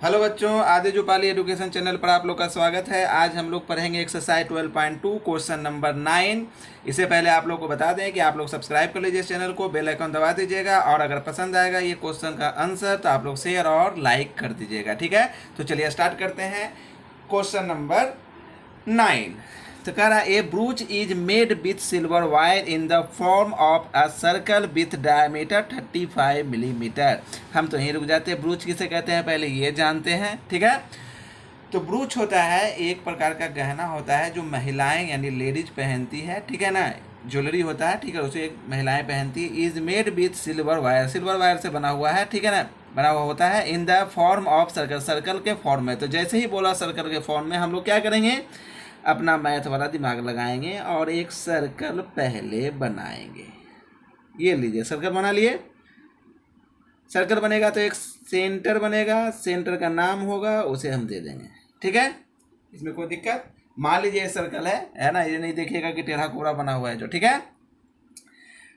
Hello बच्चों, आदि जुपाली education channel पर आप लोग का स्वागत है। आज हम लोग पढ़ेंगे एक्सरसाइज 12.2 क्वेश्चन नंबर 9। इससे पहले आप लोग को बता दें कि आप लोग सब्सक्राइब कर लीजिए इस चैनल को, बेल आइकन दबा दीजिएगा और अगर पसंद आएगा ये क्वेश्चन का आंसर तो आप लोग शेयर और लाइक कर दीजिएगा। ठीक है, तो चलिए स्टार्ट करते हैं। क्वेश्चन नंबर 9 तो कह रहा है, a brooch is made with silver wire in the form of a circle with diameter 35 millimetre. हम तो यहीं रुक जाते हैं। ब्रूच किसे कहते हैं पहले ये जानते हैं। ठीक है, तो ब्रूच होता है एक प्रकार का गहना होता है जो महिलाएं यानी लेडीज पहनती है। ठीक है ना, ज्वेलरी होता है। ठीक है, उसे एक महिलाएं पहनती है। Is made with silver wire, silver wire से बना हुआ है। ठीक है ना, बना हुआ होता है। इन the form of circle, circle के फॉर्म में। तो जैसे ही बोला सर्कल के फॉर्म में, हम लोग क्या करेंगे, अपना मैथ वाला दिमाग लगाएंगे और एक सर्कल पहले बनाएंगे। ये लीजिए, सर्कल बना लिए। सर्कल बनेगा तो एक सेंटर बनेगा, सेंटर का नाम होगा, उसे हम दे देंगे। ठीक है, इसमें कोई दिक्कत? मान लीजिए सर्कल है ना, ये नहीं देखिएगा कि टेढ़ा कोरा बना हुआ है जो। ठीक है,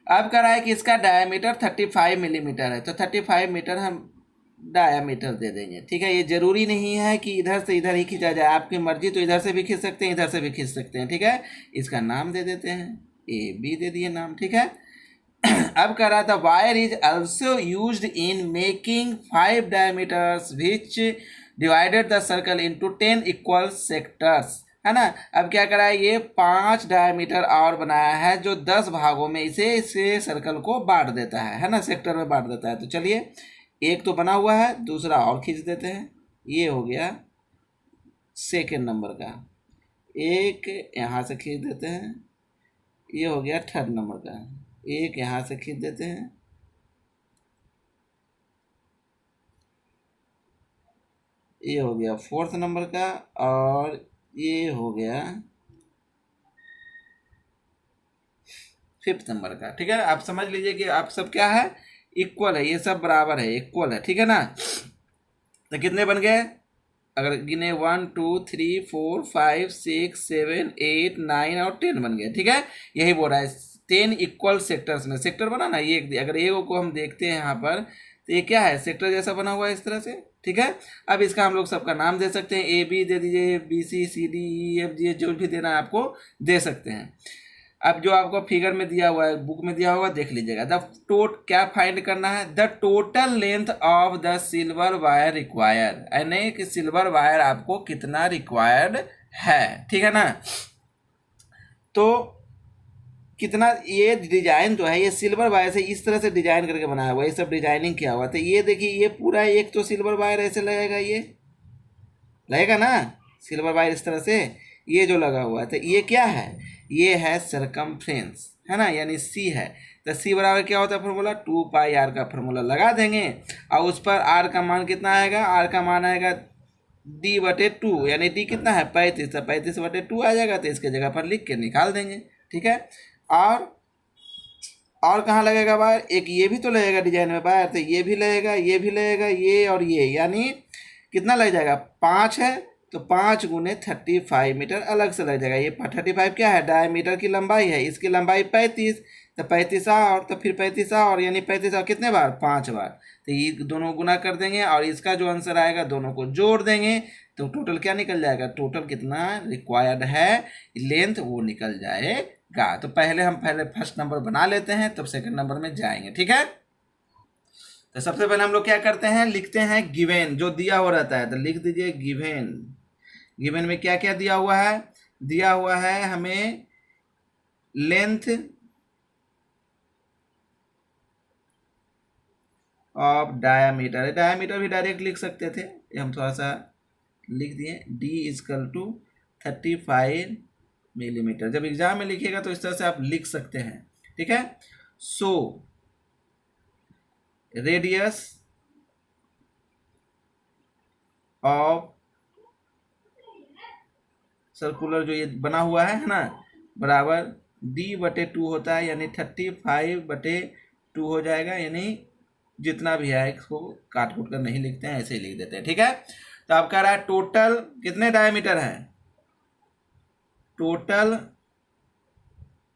अब कह रहा है कि इसका डायमीटर 35 मिलीमीटर है, तो 35 मीटर हम डायामीटर दे देंगे। ठीक है, ये जरूरी नहीं है कि इधर से इधर ही खींचा जाए, आपकी मर्जी, तो इधर से भी खींच सकते हैं, इधर से भी खींच सकते हैं। ठीक है, इसका नाम दे देते हैं, ए बी दे दिए नाम। ठीक है, अब कह रहा था wire is also used in making 5 diameters which divided the circle into 10 equal sectors. है ना, अब क्या करा है, ये 5 डायमीटर और बनाया है जो 10 भागों में इसे सर्कल को बांट देता है ना, सेक्टर में बांट देता है। तो चलिए, एक तो बना हुआ है, दूसरा और खींच देते हैं। ये हो गया सेकेंड नंबर का, एक यहाँ से खींच देते हैं। ये हो गया थर्ड नंबर का, एक यहाँ से खींच देते हैं। ये हो गया फोर्थ नंबर का और ये हो गया फिफ्थ नंबर का। ठीक है, आप समझ लीजिए कि आप सब क्या है, इक्वल है, ये सब बराबर है, इक्वल है। ठीक है ना, तो कितने बन गए, अगर गिने 1 2 3 4 5 6 7 8 9 और 10 बन गए। ठीक है, यही बोल रहा है 10 इक्वल सेक्टर्स में। सेक्टर बना ना, ये अगर ए को हम देखते हैं यहाँ पर, तो ये क्या है, सेक्टर जैसा बना हुआ है इस तरह से। ठीक है, अब इसका हम लोग सबका नाम दे सकते हैं, ए बी दे दीजिए, B C C D E F G, जो भी देना है आपको दे सकते हैं। अब जो आपको फिगर में दिया हुआ है, बुक में दिया हुआ, देख लीजिएगा। द क्या फाइंड करना है, the total length of the silver wire required, यानी कि सिल्वर वायर आपको कितना रिक्वायर्ड है। ठीक है ना, तो कितना, ये डिजाइन जो है ये सिल्वर वायर से इस तरह से डिजाइन करके बनाया हुआ है, ये सब डिजाइनिंग किया हुआ। तो ये देखिए, ये पूरा एक तो सिल्वर वायर ऐसे लगेगा, ये लगेगा ना सिल्वर वायर इस तरह से, ये जो लगा हुआ है। तो ये क्या है, ये है सरकमफ्रेंस, है ना, यानी सी है। तो सी बराबर क्या होता है फॉर्मूला, 2πr का फॉर्मूला लगा देंगे और उस पर आर का मान कितना आएगा, आर का मान आएगा d/2, यानी डी कितना है 35, तो 35/2 आ जाएगा, तो इसके जगह पर लिख के निकाल देंगे। ठीक है, और कहाँ लगेगा वायर, एक ये भी तो लगेगा डिजाइन में वायर, तो ये भी लगेगा, ये भी लगेगा, ये और ये, यानी कितना लग जाएगा, 5 है तो 5 × 35 मीटर अलग से लग जाएगा। ये 35 क्या है, डायमीटर की लंबाई है, इसकी लंबाई 35, तो 35 और तो फिर 35 और, यानी 35 और कितने बार, 5 बार। तो ये दोनों गुना कर देंगे और इसका जो आंसर आएगा दोनों को जोड़ देंगे, तो टोटल क्या निकल जाएगा, टोटल कितना रिक्वायर्ड है लेंथ वो निकल जाएगा। तो पहले फर्स्ट नंबर बना लेते हैं, तब सेकंड नंबर में जाएंगे। ठीक है, तो सबसे पहले हम लोग क्या करते हैं, लिखते हैं गिवेन, जो दिया हुआ रहता है तो लिख दीजिए गिवेन। गिवेन में क्या क्या दिया हुआ है, दिया हुआ है हमें लेंथ ऑफ डायामीटर, डायामीटर भी डायरेक्ट लिख सकते थे, ये हम थोड़ा सा लिख दिए, D = 35 मिलीमीटर। जब एग्जाम में लिखिएगा तो इस तरह से आप लिख सकते हैं। ठीक है, सो रेडियस ऑफ सर्कुलर जो ये बना हुआ है ना, बराबर D/2 होता है, यानी 35/2 हो जाएगा, यानी जितना भी है इसको काट कूट कर नहीं लिखते हैं, ऐसे ही लिख देते हैं। ठीक है, तो आप कह रहा है टोटल कितने डायमीटर है, टोटल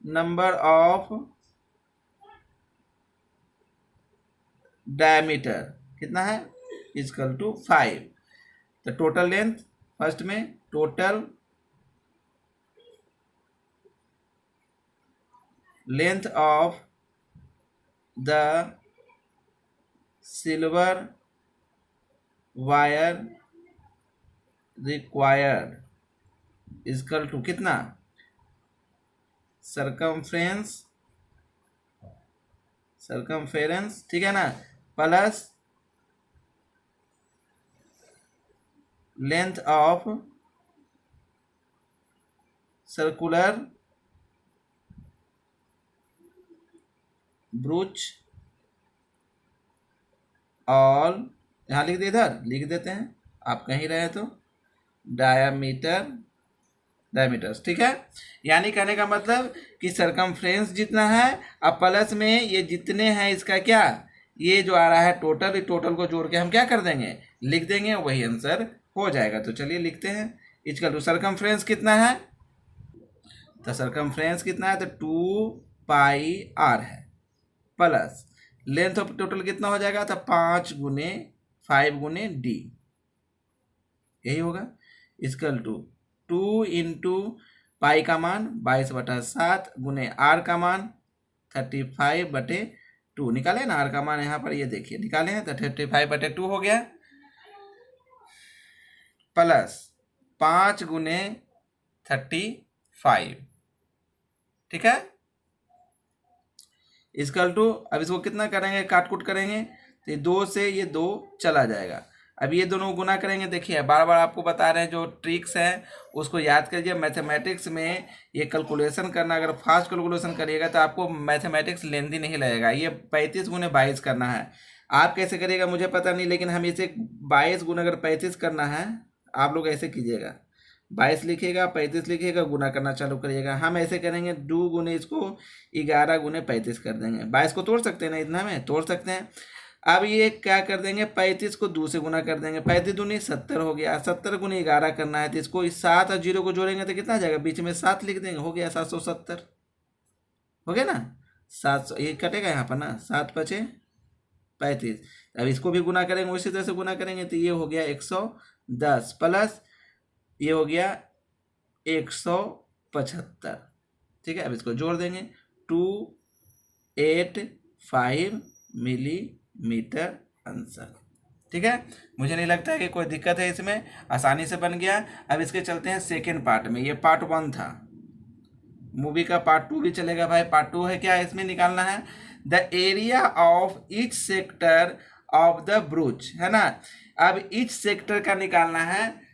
नंबर ऑफ डायमीटर कितना है, = 5। तो टोटल लेंथ, फर्स्ट में total length of the silver wire required equal to कितना, सरकमफेरेंस, ठीक है ना, plus length of circular brooch, all यहाँ लिख दे, इधर लिख देते हैं, आप कहीं रहे तो डायमीटर्स, ठीक है। यानी कहने का मतलब कि सरकमफ्रेंस जितना है, अब प्लस में ये जितने हैं इसका क्या, ये जो आ रहा है टोटल, टोटल को जोड़ के हम क्या कर देंगे, लिख देंगे, वही आंसर हो जाएगा। तो चलिए लिखते हैं, इक्वल टू सरकमफ्रेंस कितना है, तो सरकमफ्रेंस कितना है, तो 2πr है, प्लस लेंथ ऑफ टोटल कितना हो जाएगा, तो 5 गुने 5 गुने d, यही होगा, इक्वल टू 2 इंटू पाई का मान 22/7 गुने आर का मान 35/2, निकाले ना आर का मान, यहाँ पर ये देखिए निकाले हैं, तो 35/2 हो गया, प्लस 5 गुने 35, ठीक है, इक्वल टू, अब इसको कितना करेंगे, काट कूट करेंगे, तो 2 से ये 2 चला जाएगा, अब ये दोनों गुना करेंगे। देखिए बार बार आपको बता रहे हैं, जो ट्रिक्स है उसको याद करिए। मैथमेटिक्स में ये कैलकुलेशन करना, अगर फास्ट कैलकुलेशन करिएगा तो आपको मैथमेटिक्स लेंदी नहीं लगेगा। ये 35 गुने 22 करना है, आप कैसे करिएगा मुझे पता नहीं, लेकिन हम इसे 22 गुना अगर 35 करना है, आप लोग ऐसे कीजिएगा, 22 लिखिएगा, 35 लिखिएगा, गुना करना चालू करिएगा। हम ऐसे करेंगे 2 गुने इसको 11 गुने 35 कर देंगे, 22 को तोड़ सकते हैं ना, इतना में तोड़ सकते हैं। अब ये क्या कर देंगे, 35 को 2 से गुना कर देंगे, 35 दूनी 70 हो गया, 70 गुने 11 करना है, तो इसको इस 7 और 0 को जोड़ेंगे तो कितना आ जाएगा, बीच में 7 लिख देंगे, हो गया 770, हो गया ना, 700, ये कटेगा यहाँ पर ना, 7 5 35, अब इसको भी गुना करेंगे, उसी तरह से गुना करेंगे, तो ये हो गया 110, प्लस ये हो गया 175, ठीक है। अब इसको जोड़ देंगे, 285 मिलीमीटर आंसर, ठीक है। मुझे नहीं लगता है कि कोई दिक्कत है इसमें, आसानी से बन गया। अब इसके चलते हैं सेकेंड पार्ट में, ये पार्ट 1 था, मूवी का पार्ट 2 भी चलेगा भाई। पार्ट 2 है क्या, इसमें निकालना है the area of each sector of the ब्रूच, है ना। अब ईच सेक्टर का निकालना है,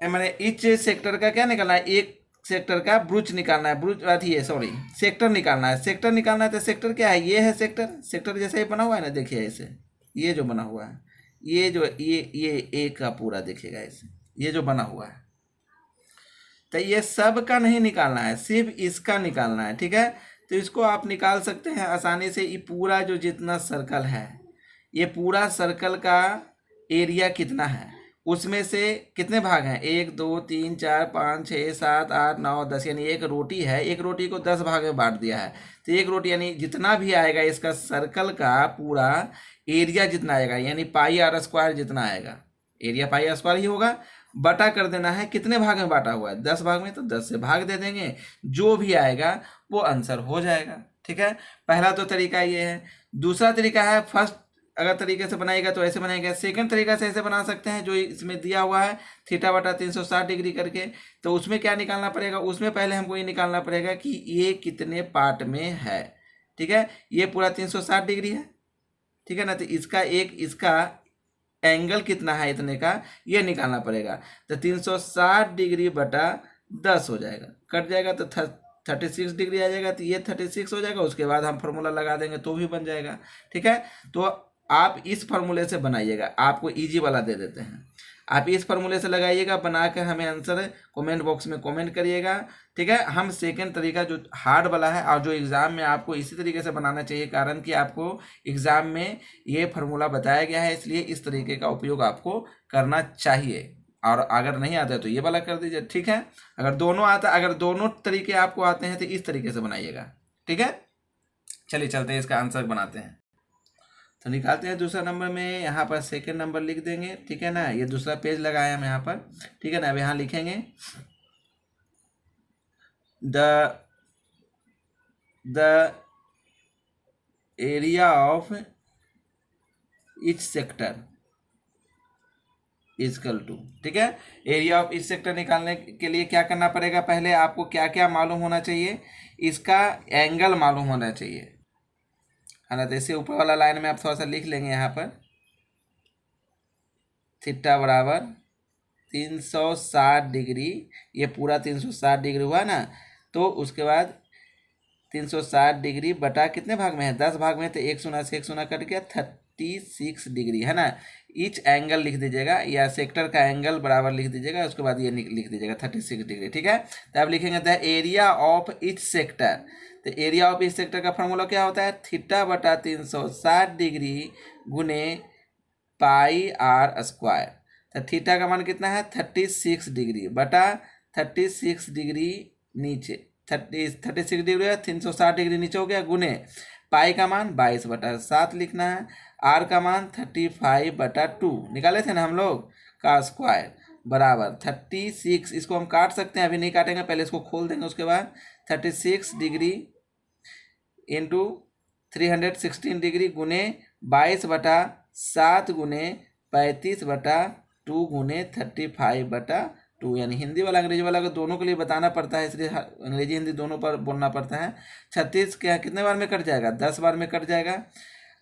मैंने ईच सेक्टर का क्या निकालना है, एक सेक्टर का ब्रूच निकालना है, ब्रूच अथी है, सॉरी सेक्टर निकालना है, सेक्टर निकालना है। तो सेक्टर क्या है, ये है सेक्टर, सेक्टर जैसे ही बना हुआ है ना, देखिए ऐसे, ये जो बना हुआ है, ये जो ये ए का पूरा दिखेगा ऐसे, ये जो बना हुआ है, तो ये सब का नहीं निकालना है, सिर्फ इसका निकालना है, ठीक है। तो इसको आप निकाल सकते हैं आसानी से। ये पूरा जो जितना सर्कल है, ये पूरा सर्कल का एरिया कितना है, उसमें से कितने भाग हैं, 1 2 3 4 5 6 7 8 9 10, यानी एक रोटी है, एक रोटी को 10 भाग में बांट दिया है, तो एक रोटी यानी जितना भी आएगा इसका सर्कल का पूरा एरिया जितना आएगा, यानी πr² जितना आएगा, एरिया πr² ही होगा, बटा कर देना है, कितने भाग में बांटा हुआ है, 10 भाग में, तो 10 से भाग दे देंगे, जो भी आएगा वो आंसर हो जाएगा, ठीक है। पहला तो तरीका ये है। दूसरा तरीका है, फर्स्ट अगर तरीके से बनाएगा तो ऐसे बनाएगा, सेकंड तरीका से ऐसे बना सकते हैं, जो इसमें दिया हुआ है θ/360 डिग्री करके। तो उसमें क्या निकालना पड़ेगा, उसमें पहले हमको ये निकालना पड़ेगा कि ये कितने पार्ट में है, ठीक है। ये पूरा 360 डिग्री है, ठीक है ना, तो इसका एंगल कितना है इतने का, ये निकालना पड़ेगा। तो 360 डिग्री बटा 10 हो जाएगा, कट जाएगा तो 36 डिग्री आ जाएगा, तो ये 36 हो जाएगा। उसके बाद हम फार्मूला लगा देंगे तो भी बन जाएगा, ठीक है। तो आप इस फार्मूले से बनाइएगा, आपको इजी वाला दे देते हैं, आप इस फार्मूले से लगाइएगा, बनाकर हमें आंसर कमेंट बॉक्स में कमेंट करिएगा, ठीक है। हम सेकंड तरीका जो हार्ड वाला है और जो एग्ज़ाम में आपको इसी तरीके से बनाना चाहिए, कारण कि आपको एग्ज़ाम में ये फार्मूला बताया गया है, इसलिए इस तरीके का उपयोग आपको करना चाहिए। और अगर नहीं आता है तो ये वाला कर दीजिए, ठीक है। अगर दोनों आता, अगर दोनों तरीके आपको आते हैं तो इस तरीके से बनाइएगा, ठीक है। चलिए चलते हैं, इसका आंसर बनाते हैं। तो निकालते हैं दूसरा नंबर में, यहाँ पर सेकंड नंबर लिख देंगे, ठीक है ना। ये दूसरा पेज लगाए हम यहाँ पर, ठीक है ना। अब यहाँ लिखेंगे the area of each sector is equal to, ठीक है। एरिया ऑफ ईच सेक्टर निकालने के लिए क्या करना पड़ेगा, पहले आपको क्या क्या मालूम होना चाहिए, इसका एंगल मालूम होना चाहिए, है ना। तो इससे ऊपर वाला लाइन में आप थोड़ा सा लिख लेंगे यहाँ पर, थीटा बराबर 360 डिग्री, ये पूरा 360 डिग्री हुआ ना। तो उसके बाद 360 डिग्री बटा कितने भाग में है, 10 भाग में, तो 1 से 1 कट गया, 36 डिग्री, है ना। ईच एंगल लिख दीजिएगा, या सेक्टर का एंगल बराबर लिख दीजिएगा, उसके बाद ये लिख दीजिएगा 36 डिग्री, ठीक है। तो अब लिखेंगे the area of each sector. तो एरिया ऑफ ईच सेक्टर का फॉर्मूला क्या होता है, थीटा बटा 360 डिग्री गुने पाई आर स्क्वायर। तो थीटा का मान कितना है, 36 डिग्री बटा 36 डिग्री नीचे, 36 डिग्री है, 360 डिग्री नीचे हो गया, गुने पाई का मान 22/7 लिखना है, आर का मान 35/2 निकाले थे ना हम लोग, का स्क्वायर बराबर 36। इसको हम काट सकते हैं, अभी नहीं काटेंगे, पहले इसको खोल देंगे, उसके बाद 36 डिग्री इंटू 316 डिग्री गुने 22/7 गुने 35/2 गुने 35/2, यानी हिंदी वाला अंग्रेजी वाला को दोनों के लिए बताना पड़ता है, इसलिए अंग्रेजी हिंदी दोनों पर बोलना पड़ता है। 36 क्या कितने बार में कट जाएगा, 10 बार में कट जाएगा।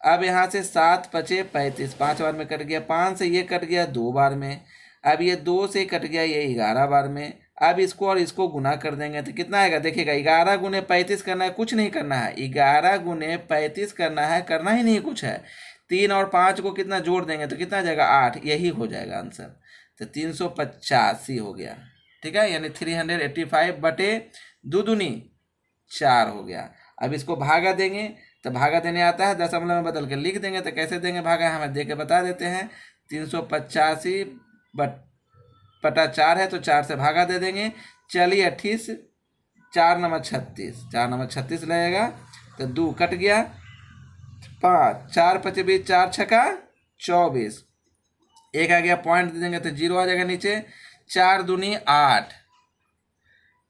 अब यहाँ से 7 पचे 35, 5 बार में कट गया, 5 से ये कट गया 2 बार में, अब ये 2 से कट गया ये 11 बार में। अब इसको और इसको गुना कर देंगे तो कितना आएगा, देखिएगा 11 गुने 35 करना है, कुछ नहीं करना है, 11 गुने 35 करना है, करना ही नहीं कुछ है। 3 और 5 को कितना जोड़ देंगे तो कितना आ जाएगा, 8, यही हो जाएगा आंसर। तो 385 हो गया, ठीक है, यानी 385 बटे 2 दूनी 4 हो गया। अब इसको भागा देंगे, तो भागा देने आता है, दशमलव में बदल के लिख देंगे। तो कैसे देंगे भागा, हमें दे के बता देते हैं। 385 बटा 4 है, तो 4 से भागा दे देंगे। चलिए 28, 4 नंबर 36, 4 नंबर 36 लगेगा, तो 2 कट गया, 5, 4 पचे 20, 4 छका 24, 1 आ गया, पॉइंट दे देंगे तो 0 आ जाएगा नीचे। 4 दूनी 8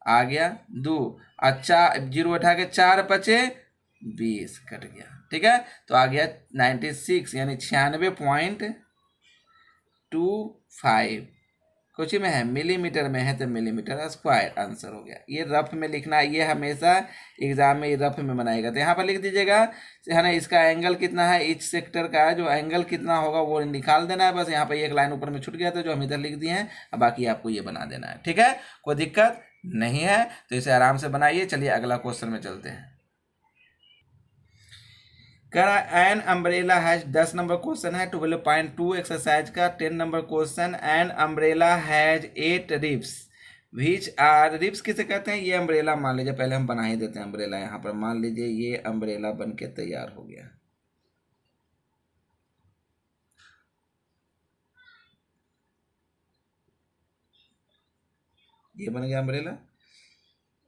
आ गया, 2 और 4 0 उठा के 4 पचे 20 कट गया, ठीक है। तो आ गया 96, यानी 96.25, कुछ में है, मिलीमीटर में है तो मिलीमीटर स्क्वायर आंसर हो गया। ये रफ में लिखना है, ये हमेशा एग्जाम में रफ में बनाएगा। तो यहाँ पर लिख दीजिएगा, है ना, इसका एंगल कितना है, ईच सेक्टर का जो एंगल कितना होगा वो निकाल देना है। बस यहाँ पर एक लाइन ऊपर में छूट गया था जो हम इधर लिख दिए हैं, अब बाकी आपको ये बना देना है, ठीक है। कोई दिक्कत नहीं है, तो इसे आराम से बनाइए। चलिए अगला क्वेश्चन में चलते हैं। An umbrella has 10 number question है, 12.2 एक्सरसाइज का 10 number question. An umbrella has 8 ribs which are, ribs किसे कहते हैं, ये अम्ब्रेला मान लीजिए, पहले हम बना ही देते हैं अम्ब्रेला। यहाँ पर मान लीजिए ये अम्ब्रेला बन के तैयार हो गया, ये बन गया अम्ब्रेला।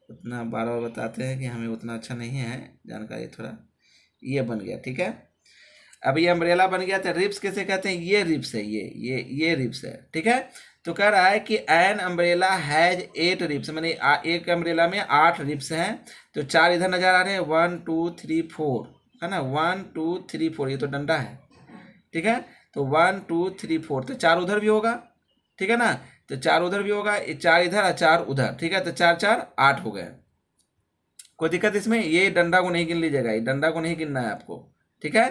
उतना बार बार बताते हैं कि हमें उतना अच्छा नहीं है जानकारी थोड़ा, ये बन गया, ठीक है। अब ये अम्ब्रेला बन गया, तो रिब्स किसे कहते हैं, ये रिब्स है, ये रिब्स है, ठीक है। तो कह रहा है कि एन अम्ब्रेला हैज 8 रिब्स, मैंने एक अम्ब्रेला में 8 रिब्स हैं। तो 4 इधर नजर आ रहे हैं, 1 2 3 4, है ना, 1 2 3 4, ये तो डंडा है, ठीक है। तो 1 2 3 4, तो 4 उधर भी होगा, ठीक है ना। तो 4 उधर भी होगा, 4 इधर और 4 उधर, ठीक है। तो 4 4 8 हो गए, कोई दिक्कत इसमें, ये डंडा को नहीं गिन लीजिएगा, ये डंडा को नहीं गिनना है आपको, ठीक है।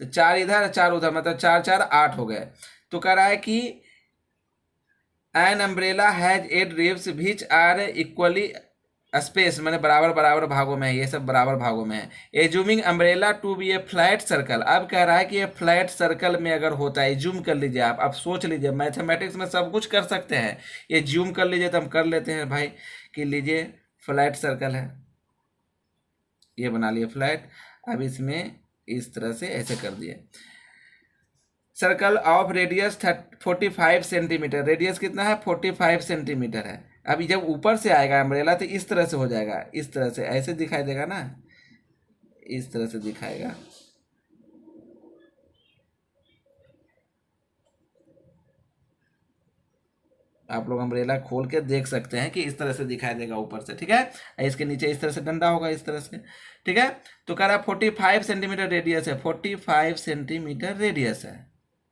तो 4 इधर 4 उधर, मतलब 4 4 8 हो गए। तो कह रहा है कि an umbrella has 8 ribs which are equally space, मैंने बराबर बराबर भागों में है, ये सब बराबर भागों में है। Assuming umbrella to be a flat circle, अब कह रहा है कि ये फ्लैट सर्कल में अगर होता है, जूम कर लीजिए आप सोच लीजिए, मैथमेटिक्स में सब कुछ कर सकते हैं, ये जूम कर लीजिए तो हम कर लेते हैं भाई, कि लीजिए फ्लैट सर्कल है, ये बना लिए फ्लैट। अब इसमें इस तरह से ऐसे कर दिए, circle of radius 45 centimetre, radius कितना है 45 सेंटीमीटर है। अभी जब ऊपर से आएगा अम्ब्रेला तो इस तरह से हो जाएगा, इस तरह से ऐसे दिखाई देगा ना, इस तरह से दिखाएगा, आप लोग अम्ब्रेला खोल के देख सकते हैं कि इस तरह से दिखाई देगा ऊपर से, ठीक है। इसके नीचे इस तरह से डंडा होगा, इस तरह से, ठीक है। तो कह रहा 45 सेंटीमीटर रेडियस है, 45 सेंटीमीटर रेडियस है,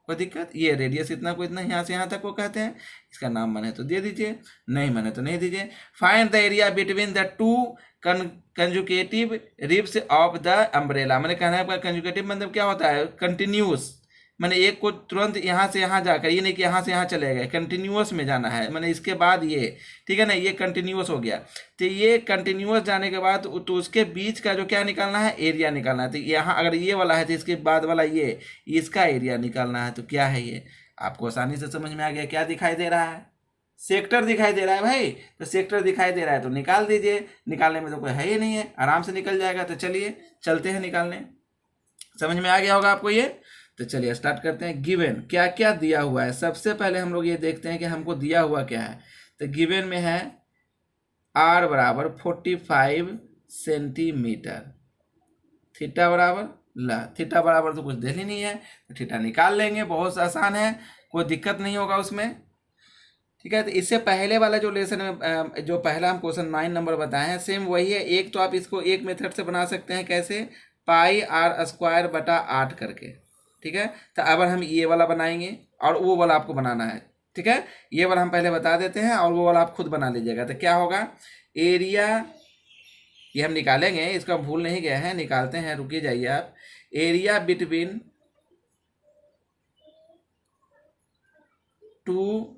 कोई दिक्कत? ये रेडियस इतना को इतना, यहाँ से यहाँ तक को कहते हैं। इसका नाम मने तो दे दीजिए, नहीं मने तो नहीं दीजिए। Find the area between the two conjugative ribs of the umbrella. मैंने कहना है कंजुगेटिव मतलब क्या होता है? कंटिन्यूस, मैंने एक को तुरंत यहाँ से यहाँ जाकर, ये नहीं कि यहाँ से यहाँ चले गए, कंटिन्यूस में जाना है, मैंने इसके बाद ये, ठीक है ना, ये कंटिन्यूस हो गया। तो ये कंटिन्यूस जाने के बाद तो उसके बीच का जो क्या निकालना है? एरिया निकालना है। तो यहाँ अगर ये वाला है तो इसके बाद वाला ये, इसका एरिया निकालना है। तो क्या है ये? आपको आसानी से समझ में आ गया। क्या दिखाई दे रहा है? सेक्टर दिखाई दे रहा है भाई। तो सेक्टर दिखाई दे रहा है तो निकाल दीजिए। निकालने में तो कोई है ही नहीं है, आराम से निकल जाएगा। तो चलिए चलते हैं निकालने। समझ में आ गया होगा आपको ये। तो चलिए स्टार्ट करते हैं। गिवन क्या क्या दिया हुआ है, सबसे पहले हम लोग ये देखते हैं कि हमको दिया हुआ क्या है। तो गिवन में है r बराबर 45 सेंटीमीटर, थीटा बराबर थीटा बराबर तो कुछ देर ही नहीं है, तो थीटा निकाल लेंगे, बहुत आसान है, कोई दिक्कत नहीं होगा उसमें, ठीक है। तो इससे पहले वाला जो लेसन में जो पहला हम क्वेश्चन 9 नंबर बताए हैं, सेम वही है। एक तो आप इसको एक मेथड से बना सकते हैं, कैसे? पाई r स्क्वायर बटा 8 करके, ठीक है। तो अब हम ये वाला बनाएंगे और वो वाला आपको बनाना है, ठीक है। ये वाला हम पहले बता देते हैं और वो वाला आप खुद बना लीजिएगा। तो क्या होगा? एरिया, ये हम निकालेंगे, इसको हम भूल नहीं गए हैं, निकालते हैं, रुकिए जाइए आप। Area between two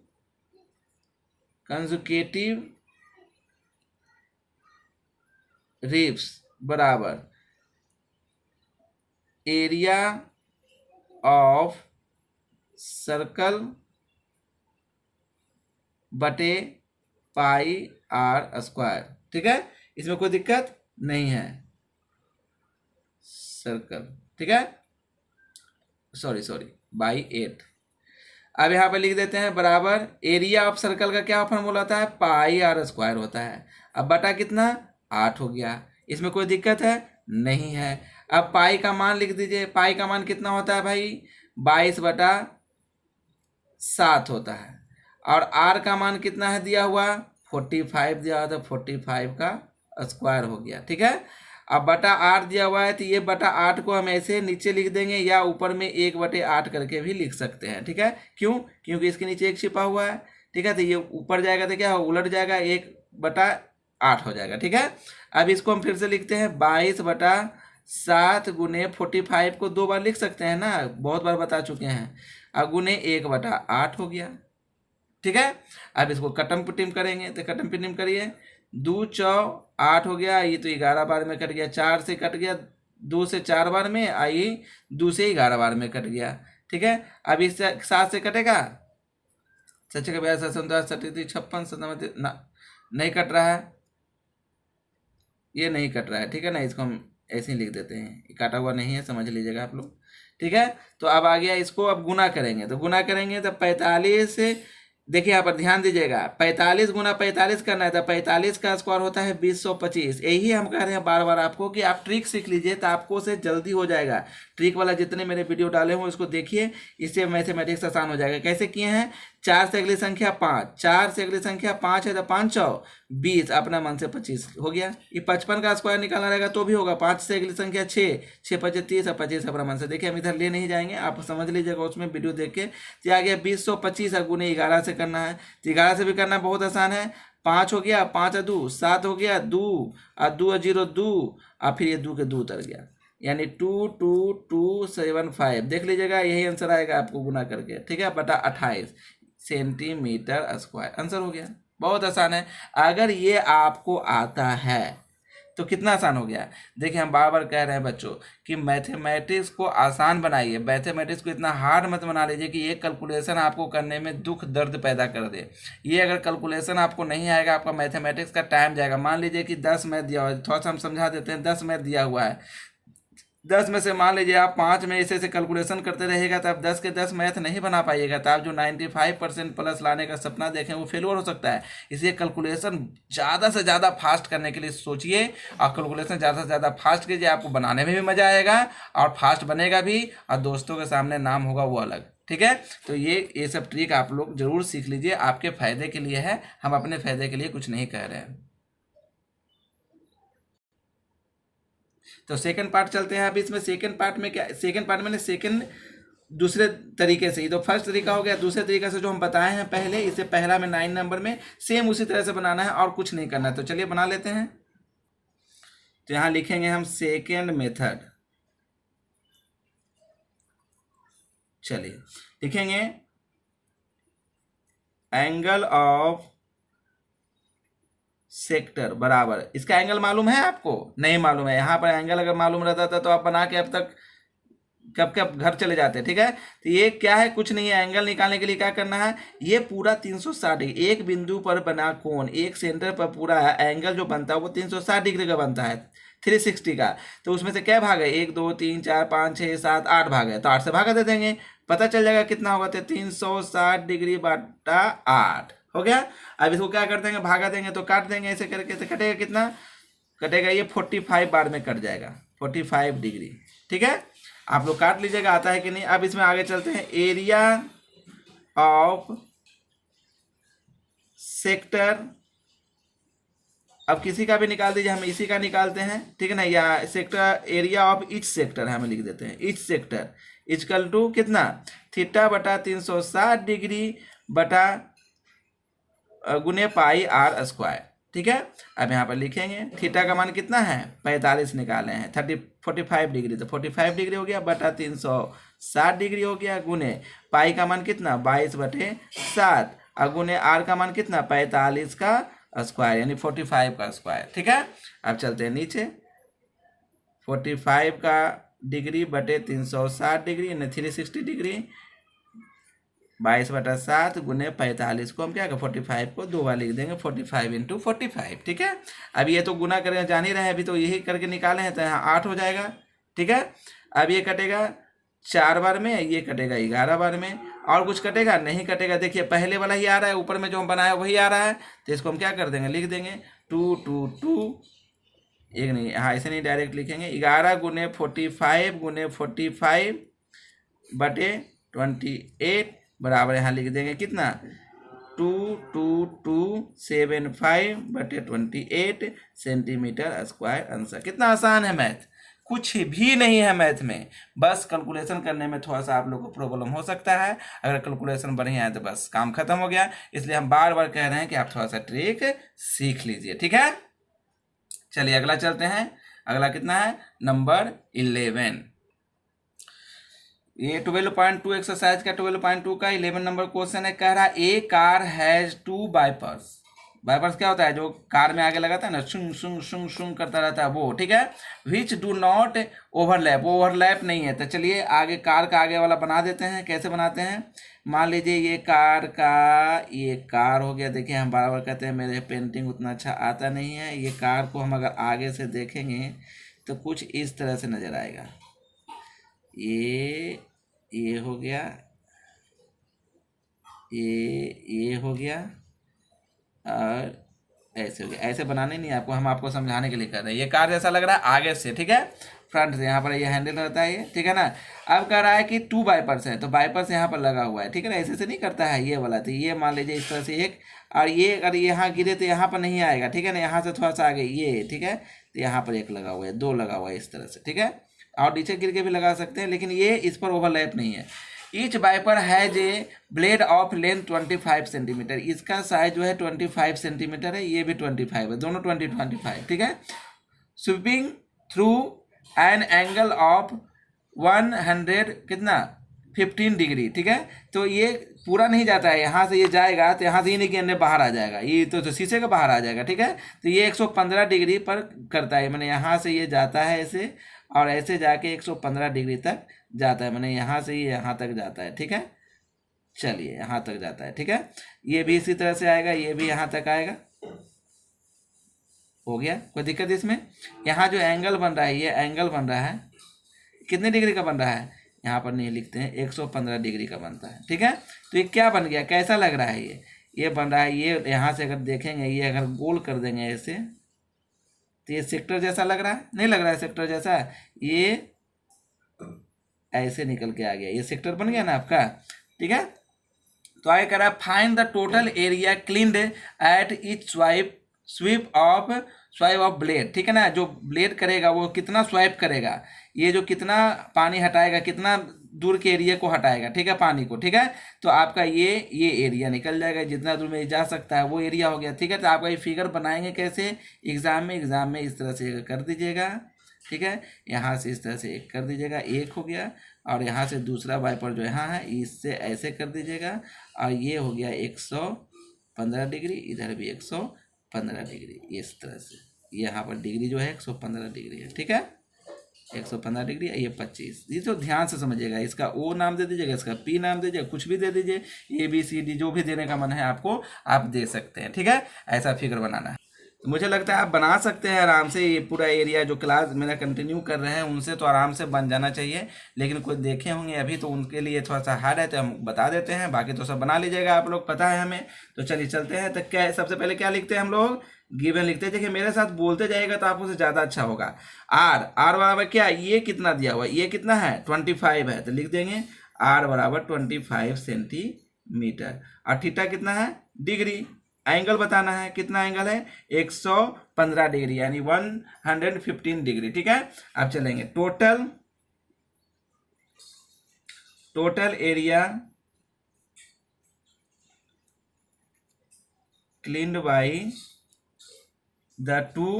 conjugative ribs बराबर एरिया ऑफ सर्कल बटे पाई r स्क्वायर, ठीक है। इसमें कोई दिक्कत नहीं है। सर्कल, ठीक है, सॉरी बाई 8। अब यहाँ पे लिख देते हैं बराबर एरिया ऑफ सर्कल का क्या फॉर्मूला होता है? पाई r स्क्वायर होता है। अब बटा कितना? 8 हो गया। इसमें कोई दिक्कत है? नहीं है। अब पाई का मान लिख दीजिए। पाई का मान कितना होता है भाई? 22/7 होता है। और r का मान कितना है दिया हुआ? 45 दिया हुआ, तो 45 का स्क्वायर हो गया, ठीक है। अब बटा 8 दिया हुआ है, तो ये बटा 8 को हम ऐसे नीचे लिख देंगे या ऊपर में 1/8 करके भी लिख सकते हैं, ठीक है। क्यों? क्योंकि इसके नीचे 1 छिपा हुआ है, ठीक है। तो ये ऊपर जाएगा तो क्या हो? उलट जाएगा, 1/8 हो जाएगा, ठीक है। अब इसको हम फिर से लिखते हैं 22/7 गुने 45 को 2 बार लिख सकते हैं ना, बहुत बार बता चुके हैं। अब गुने 1/8 हो गया, ठीक है। अब इसको कटम पिटिम करेंगे, तो कटम पिटिम करिए। 2 चौ 8 हो गया, ये तो 11 बार में कट गया, 4 से कट गया, 2 से 4 बार में, आई 2 से 11 बार में कट गया, ठीक है। अब इस 7 से कटेगा, सच्चे का 52 57 56 57 ना, नहीं कट रहा है, ये नहीं कट रहा है, ठीक है ना। इसको हम ऐसे ही लिख देते हैं, काटा हुआ नहीं है, समझ लीजिएगा आप लोग, ठीक है। तो अब आ गया, इसको अब गुना करेंगे, तो गुना करेंगे तो 45, देखिए यहाँ पर ध्यान दीजिएगा, 45 गुना 45 करना है, तो 45 का स्क्वायर होता है 2025। यही हम कह रहे हैं बार बार आपको कि आप ट्रिक सीख लीजिए, तो आपको उसे जल्दी हो जाएगा। ट्रिक वाला जितने मेरे वीडियो डाले हों उसको देखिए, इससे मैथमेटिक्स आसान हो जाएगा। कैसे किए हैं? 4 से अगली संख्या 5, 4 से अगली संख्या 5 है, तो 5 चौ 20, अपना मन से 25 हो गया। ये 55 का स्क्वायर निकालना रहेगा तो भी होगा। 5 से अगली संख्या 6, 6 25 30 और 25 अपना मन से। देखिए हम इधर ले नहीं जाएंगे, आप समझ लीजिएगा उसमें वीडियो देख के। तो आ गया 2025 गुने 11 से करना है, तो 11 से भी करना बहुत आसान है। 5 हो गया, 5 और 2 7 हो गया, 2 और 2 और 0 2, और फिर ये 2 के 2 उतर गया, यानी 22275। देख लीजिएगा, यही आंसर आएगा आपको गुना करके, ठीक है, बटा 28 सेंटीमीटर स्क्वायर। आंसर हो गया, बहुत आसान है। अगर ये आपको आता है तो कितना आसान हो गया। देखिए हम बार बार कह रहे हैं बच्चों कि मैथमेटिक्स को आसान बनाइए, मैथमेटिक्स को इतना हार्ड मत बना लीजिए कि ये कैलकुलेशन आपको करने में दुख दर्द पैदा कर दे। ये अगर कैलकुलेशन आपको नहीं आएगा, आपका मैथमेटिक्स का टाइम जाएगा। मान लीजिए कि 10 मैथ दिया हुआ है, थोड़ा सा हम समझा देते हैं। 10 मैथ दिया हुआ है, 10 में से मान लीजिए आप 5 में ऐसे कैलकुलेशन करते रहिएगा, तो आप 10 के 10 मैथ नहीं बना पाइएगा। तो आप जो 95% प्लस लाने का सपना देखें वो फेलियर हो सकता है। इसलिए कैलकुलेशन ज़्यादा से ज़्यादा फास्ट करने के लिए सोचिए, और कैलकुलेशन ज़्यादा से ज़्यादा फास्ट कीजिए। आपको बनाने में भी मज़ा आएगा और फास्ट बनेगा भी, और दोस्तों के सामने नाम होगा वो अलग, ठीक है। तो ये सब ट्रिक आप लोग जरूर सीख लीजिए, आपके फायदे के लिए है, हम अपने फायदे के लिए कुछ नहीं कह रहे हैं। तो सेकंड पार्ट चलते हैं। अब इसमें सेकंड पार्ट में क्या, सेकंड पार्ट में सेकंड दूसरे तरीके से, ये तो फर्स्ट तरीका हो गया। दूसरे तरीके से जो हम बताए हैं पहले, इसे पहला में 9 नंबर में सेम उसी तरह से बनाना है और कुछ नहीं करना है। तो चलिए बना लेते हैं। तो यहाँ लिखेंगे हम सेकेंड मेथड, चलिए लिखेंगे एंगल ऑफ सेक्टर बराबर, इसका एंगल मालूम है आपको? नहीं मालूम है। यहाँ पर एंगल अगर मालूम रहता था तो आप बना के अब तक कब कब घर चले जाते। ठीक है, तो ये क्या है, कुछ नहीं है। एंगल निकालने के लिए क्या करना है, ये पूरा 360 डिग्री, एक बिंदु पर बना कोण, एक सेंटर पर पूरा एंगल जो बनता है वो 360 डिग्री का बनता है, 360 का। तो उसमें से क्या भाग है, 1 2 3 4 5 6 7 8 भाग है। तो 8 से भागा दे देंगे, पता चल जाएगा कितना होगा। तो 360 डिग्री बटा 8 हो गया। अब इसको क्या कर देंगे, भागा देंगे तो काट देंगे ऐसे करके। तो कटेगा कितना, कटेगा ये 45 बार में कट जाएगा, 45 डिग्री। ठीक है, आप लोग काट लीजिएगा आता है कि नहीं। अब इसमें आगे चलते हैं। एरिया ऑफ सेक्टर, अब किसी का भी निकाल दीजिए, हम इसी का निकालते हैं। ठीक है ना, या sector area of each sector हमें लिख देते हैं। ईच सेक्टर इक्वल टू कितना, थीटा बटा 360 डिग्री बटा गुने पाई आर स्क्वायर। ठीक है, अब यहाँ पर लिखेंगे थीटा का मान कितना है, 45 निकाले हैं, 45 डिग्री, तो 45 डिग्री हो गया बटा 360 डिग्री हो गया, गुने पाई का मान कितना 22/7 और गुने आर का मान कितना 45 का स्क्वायर, यानी 45 का स्क्वायर। ठीक है, अब चलते हैं नीचे। 45 का डिग्री बटे 360 डिग्री यानी 360 डिग्री, 22/7 गुने 45 को हम क्या, 45 को 2 बार लिख देंगे, 45 × 45। ठीक है, अब ये तो गुना करें जान ही रहे हैं, अभी तो यही करके निकाले हैं, तो यहाँ 8 हो जाएगा। ठीक है, अब ये कटेगा 4 बार में, ये कटेगा 11 बार में, और कुछ कटेगा नहीं कटेगा। देखिए पहले वाला ही आ रहा है, ऊपर में जो हम बनाया वही आ रहा है, तो इसको हम क्या कर देंगे, लिख देंगे 2 2 2, एक नहीं, हाँ ऐसे नहीं डायरेक्ट लिखेंगे, 11 गुने 45 गुने 45 बटे 28 बराबर, यहाँ लिख देंगे कितना 2275 बटे 28 सेंटीमीटर स्क्वायर आंसर। कितना आसान है मैथ, कुछ भी नहीं है मैथ में, बस कैलकुलेशन करने में थोड़ा सा आप लोग को प्रॉब्लम हो सकता है। अगर कैलकुलेशन बढ़िया है तो बस काम खत्म हो गया। इसलिए हम बार बार कह रहे हैं कि आप थोड़ा सा ट्रिक सीख लीजिए। ठीक है, चलिए अगला चलते हैं। अगला कितना है, नंबर 11। ये 12.2 एक्सरसाइज का 12.2 का 11 नंबर क्वेश्चन है। कह रहा है ए कार हैज 2 वाइपर्स। वाइपर्स क्या होता है, जो कार में आगे लगाता है ना, शुंग शुंग शुंग शुंग करता रहता है वो। ठीक है, विच डू नॉट ओवरलैप, वो ओवरलैप नहीं है। तो चलिए आगे कार का आगे वाला बना देते हैं। कैसे बनाते हैं, मान लीजिए ये कार का, ये कार हो गया। देखिए हम बार बार कहते हैं मेरे पेंटिंग उतना अच्छा आता नहीं है। ये कार को हम अगर आगे से देखेंगे तो कुछ इस तरह से नज़र आएगा। ये हो गया, ये हो गया, और ऐसे हो गया। ऐसे बनाने नहीं आपको, हम आपको समझाने के लिए कर रहे हैं। ये कार जैसा लग रहा है आगे से, ठीक है, फ्रंट से। यहाँ पर ये हैंडल रहता है ये, ठीक है ना। अब कह रहा है कि 2 वाइपर्स है, तो वाइपर्स यहाँ पर लगा हुआ है, ठीक है ना। ऐसे से नहीं करता है ये वाला। तो ये मान लीजिए इस तरह से एक, और ये अगर यहाँ गिरे तो यहाँ पर नहीं आएगा, ठीक है ना। यहाँ से थोड़ा सा आगे ये, ठीक है, तो यहाँ पर एक लगा हुआ है, 2 लगा हुआ है इस तरह से, ठीक है। और नीचे गिर के भी लगा सकते हैं, लेकिन ये इस पर ओवरलैप नहीं है। Each wiper has a blade of length 25 centimetre. इसका साइज जो है 25 सेंटीमीटर है, ये भी 25 है, दोनों 25, ठीक है। Sweeping through an angle of 100 कितना 15 डिग्री, ठीक है। तो ये पूरा नहीं जाता है, यहाँ से ये जाएगा तो यहाँ से ये नहीं कि अंदर बाहर आ जाएगा, ये तो शीशे का बाहर आ जाएगा, ठीक है। तो ये 115 डिग्री पर करता है, मैंने यहाँ से ये जाता है ऐसे, और ऐसे जाके 115 डिग्री तक जाता है, मैंने यहाँ से ये यहाँ तक जाता है, ठीक है। चलिए यहाँ तक जाता है, ठीक है। ये भी इसी तरह से आएगा, ये भी यहाँ तक आएगा। हो गया, कोई दिक्कत इसमें। यहाँ जो एंगल बन रहा है, ये एंगल बन रहा है कितने डिग्री का बन रहा है, यहाँ पर नहीं लिखते हैं, 115 डिग्री का बनता है, ठीक है। तो ये क्या बन गया, कैसा लग रहा है, ये बन रहा है। ये यहाँ से अगर देखेंगे, ये अगर गोल कर देंगे ऐसे, तो ये सेक्टर जैसा लग रहा है, नहीं लग रहा है सेक्टर जैसा, ये ऐसे निकल के आ गया, ये सेक्टर बन गया ना आपका। ठीक है। तो आगे करा find the total area cleaned at each sweep of blade, ठीक है ना। जो ब्लेड करेगा वो कितना स्वाइप करेगा, ये जो कितना पानी हटाएगा, कितना दूर के एरिया को हटाएगा, ठीक है, पानी को, ठीक है। तो आपका ये एरिया निकल जाएगा, जितना दूर में जा सकता है वो एरिया हो गया, ठीक है। तो आपका ये फिगर बनाएंगे कैसे एग्जाम में इस तरह से कर दीजिएगा, ठीक है। यहाँ से इस तरह से एक कर दीजिएगा, एक हो गया, और यहाँ से दूसरा वाइपर जो यहाँ है इससे ऐसे कर दीजिएगा, और ये हो गया 115 डिग्री, इधर भी 115 डिग्री, इस तरह से यहाँ पर डिग्री जो है 115 डिग्री है, ठीक है। 115 डिग्री, ये 25, ये तो ध्यान से समझिएगा। इसका ओ नाम दे दीजिएगा, इसका पी नाम दे दीजिएगा, कुछ भी दे दीजिए, ABCD जो भी देने का मन है आपको आप दे सकते हैं, ठीक है। ऐसा फिगर बनाना है। तो मुझे लगता है आप बना सकते हैं आराम से। ये पूरा एरिया जो क्लास मेरा कंटिन्यू कर रहे हैं उनसे तो आराम से बन जाना चाहिए, लेकिन कोई देखे होंगे अभी तो उनके लिए थोड़ा सा हार्ड है, तो हम बता देते हैं। बाकी तो सब बना लीजिएगा आप लोग, पता है हमें। तो चलिए चलते हैं। तो क्या सबसे पहले क्या लिखते हैं हम लोग, गिवन लिखते हैं। देखिए मेरे साथ बोलते जाएगा तो आपको से ज़्यादा अच्छा होगा। आर बराबर क्या, ये कितना दिया हुआ है, ये कितना है 25 है, तो लिख देंगे आर बराबर 25 सेंटीमीटर। और थीटा कितना है, डिग्री। एंगल बताना है, कितना एंगल है 115 डिग्री, यानी 115 डिग्री, ठीक है। अब चलेंगे total area cleaned by the 2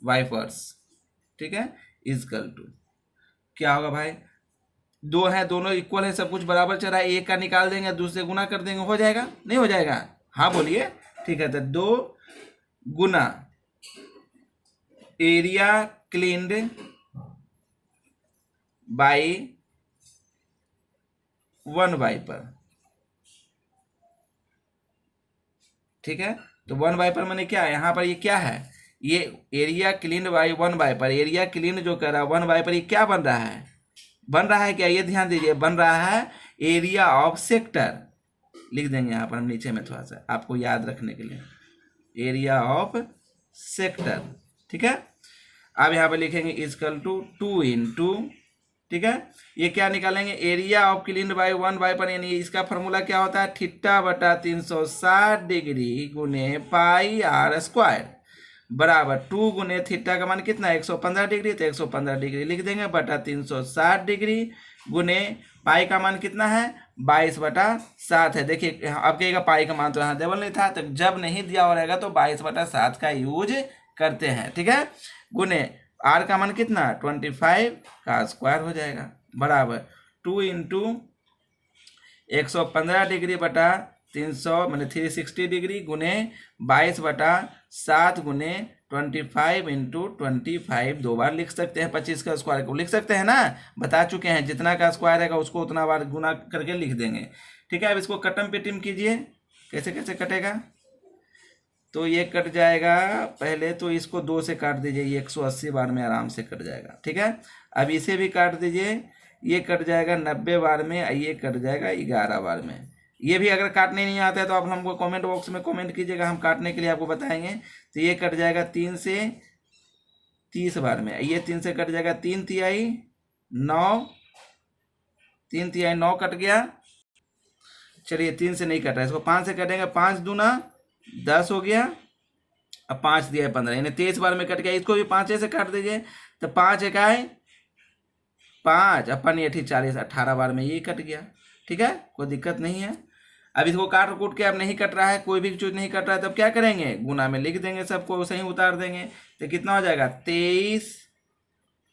wipers, ठीक है, इक्वल टू क्या होगा भाई, दो है, दोनों इक्वल है, सब कुछ बराबर चल रहा है, एक का निकाल देंगे दूसरे गुना कर देंगे, हो जाएगा, नहीं हो जाएगा, हाँ बोलिए, ठीक है। तो 2 गुना एरिया क्लीन्ड बाई 1 वाइपर, ठीक है। तो 1 वाइपर मैंने क्या है, यहाँ पर ये क्या है, ये area cleaned by 1 wiper. Area clean जो कर रहा है 1 वाइपर, ये क्या बन रहा है, क्या, ये ध्यान दीजिए, बन रहा है एरिया ऑफ सेक्टर। लिख देंगे यहाँ पर हम नीचे में थोड़ा सा आपको याद रखने के लिए, एरिया ऑफ सेक्टर, ठीक है। अब यहाँ पर लिखेंगे इक्वल टू 2 इंटू, ठीक है, ये क्या निकालेंगे, area of cleaned by 1 wiper, यानी इसका फॉर्मूला क्या होता है, थीटा बटा 360 डिग्री गुने पाई आर स्क्वायर बराबर 2 गुने थीटा का मान कितना है 115 डिग्री, तो 115 डिग्री लिख देंगे बटा 360 डिग्री गुने पाई का मान कितना है 22/7 है। देखिए अब कहेगा पाई का मान तो यहाँ देवल नहीं था, तो जब नहीं दिया हो रहेगा तो 22/7 का यूज करते हैं, ठीक है। गुने आर का मान कितना 25 का स्क्वायर हो जाएगा बराबर 2 इंटू 115 डिग्री बटा 300 मैंने 360 डिग्री गुने 22/7 गुने 25 इंटू 25 दो बार लिख सकते हैं, 25 का स्क्वायर को लिख सकते हैं ना, बता चुके हैं, जितना का स्क्वायर है उसको उतना बार गुना करके लिख देंगे, ठीक है। अब इसको कटम पेटिम कीजिए, कैसे कैसे कटेगा, तो ये कट जाएगा, पहले तो इसको 2 से काट दीजिए, ये 180 बार में आराम से कट जाएगा, ठीक है। अब इसे भी काट दीजिए, ये कट जाएगा 90 बार में, ये कट जाएगा 11 बार में। ये भी अगर काटने नहीं आता है तो आप हमको कमेंट बॉक्स में कमेंट कीजिएगा, हम काटने के लिए आपको बताएंगे। तो ये कट जाएगा 3 से 30 बार में, ये 3 से कट जाएगा 3 तिहाई 9, 3 तिहाई 9 कट गया। चलिए 3 से नहीं कटा, इसको 5 से कटेंगे, 5 दूना 10 हो गया, अब 5 दिया 15, यानी 23 बार में कट गया। इसको भी 5 से काट दीजिए, तो 5 इकाई 5 अपन 40 18 बार में ये कट गया, ठीक है, कोई दिक्कत नहीं है। अब इसको काट कूट के अब नहीं कट रहा है, कोई भी चीज नहीं कट रहा है, तब क्या करेंगे, गुना में लिख देंगे, सबको सही उतार देंगे, तो कितना हो जाएगा 23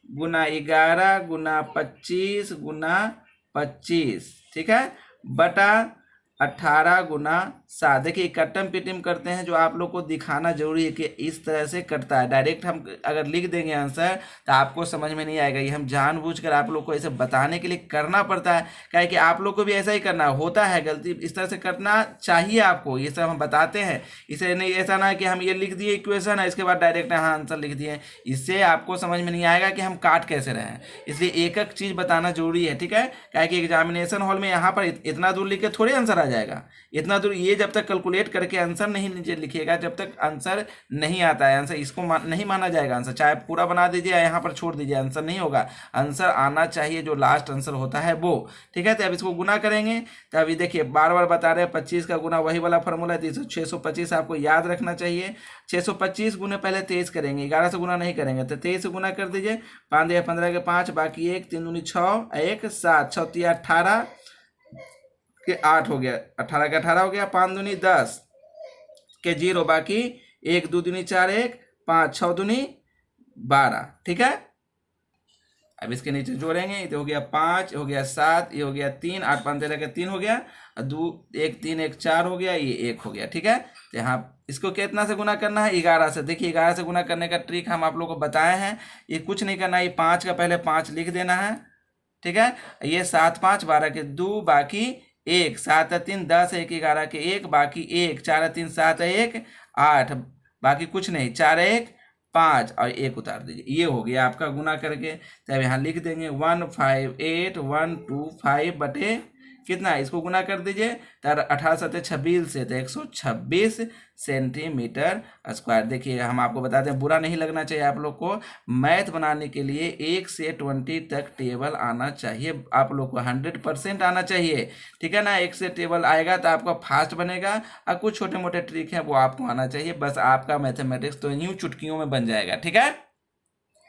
गुना 11 गुना 25 गुना 25, ठीक है, बटा 18 गुना 7। देखिए कटम पिटम करते हैं, जो आप लोग को दिखाना जरूरी है कि इस तरह से कटता है। डायरेक्ट हम अगर लिख देंगे आंसर तो आपको समझ में नहीं आएगा, ये हम जानबूझकर आप लोग को ऐसे बताने के लिए करना पड़ता है, क्या कि आप लोग को भी ऐसा ही करना होता है, गलती इस तरह से करना चाहिए आपको, ये सब हम बताते हैं। इसे नहीं ऐसा ना है कि हम ये लिख दिए इक्वेशन है, इसके बाद डायरेक्ट यहाँ आंसर लिख दिए, इससे आपको समझ में नहीं आएगा कि हम काट कैसे रहे हैं, इसलिए एक एक चीज़ बताना जरूरी है, ठीक है। क्या कि एग्जामिनेशन हॉल में यहाँ पर इतना दूर लिख के थोड़े आंसर आ जाएगा। इतना दूर ये जब तक कैलकुलेट करके आंसर नहीं नीचे लिखिएगा, जब तक आंसर नहीं आता है, आंसर इसको नहीं माना जाएगा। आंसर चाहे पूरा बना दीजिए या यहाँ पर छोड़ दीजिए, आंसर नहीं होगा। आंसर आना चाहिए जो लास्ट आंसर होता है वो, ठीक है। तो अब इसको गुना करेंगे। तो अभी देखिए बार बार बता रहे हैं 25 का गुना वही वाला फॉर्मूला है, 625 आपको याद रखना चाहिए। 625 गुने पहले 23 करेंगे, 11 से गुना नहीं करेंगे। तो 23 से गुना कर दीजिए, 5 दिया 15 के 5, बाकी 1, 3 दूनी 6, 1 7, 6 तिया 18 के 8 हो गया, 18 के 18 हो गया, 5 दूनी 10 के 0, बाकी 1 2 दूनी 4, 1 5 6 दूनी 12, ठीक है। अब इसके नीचे जोड़ेंगे तो हो गया 5, हो गया 7, ये हो गया 3, 8 5 13 के 3 हो गया, 2 1 3 1 4 हो गया, ये 1 हो गया, ठीक है। तो यहाँ इसको कितना से गुना करना है, 11 से। देखिए 11 से गुना करने का ट्रिक हम आप लोग को बताए हैं। ये कुछ नहीं करना है, ये 5 का पहले 5 लिख देना है, ठीक है। ये 7 5 12 के 2, बाकी 1, 7 3 10, 1 11 के 1, बाकी 1, 4 3 7 1 8, बाकी कुछ नहीं, 4 1 5 और 1 उतार दीजिए। ये हो गया आपका गुना करके। तो अब यहाँ लिख देंगे 158,125 बटे कितना, इसको गुना कर दीजिए। तो 18 7 26 से, तो 126 सेंटीमीटर स्क्वायर। देखिए हम आपको बताते हैं, बुरा नहीं लगना चाहिए आप लोग को। मैथ बनाने के लिए 1 से 20 तक टेबल आना चाहिए, आप लोग को 100% आना चाहिए, ठीक है ना। 1 से टेबल आएगा तो आपका फास्ट बनेगा, और कुछ छोटे मोटे ट्रिक हैं वो आपको आना चाहिए। बस आपका मैथमेटिक्स तो यूँ चुटकियों में बन जाएगा, ठीक है।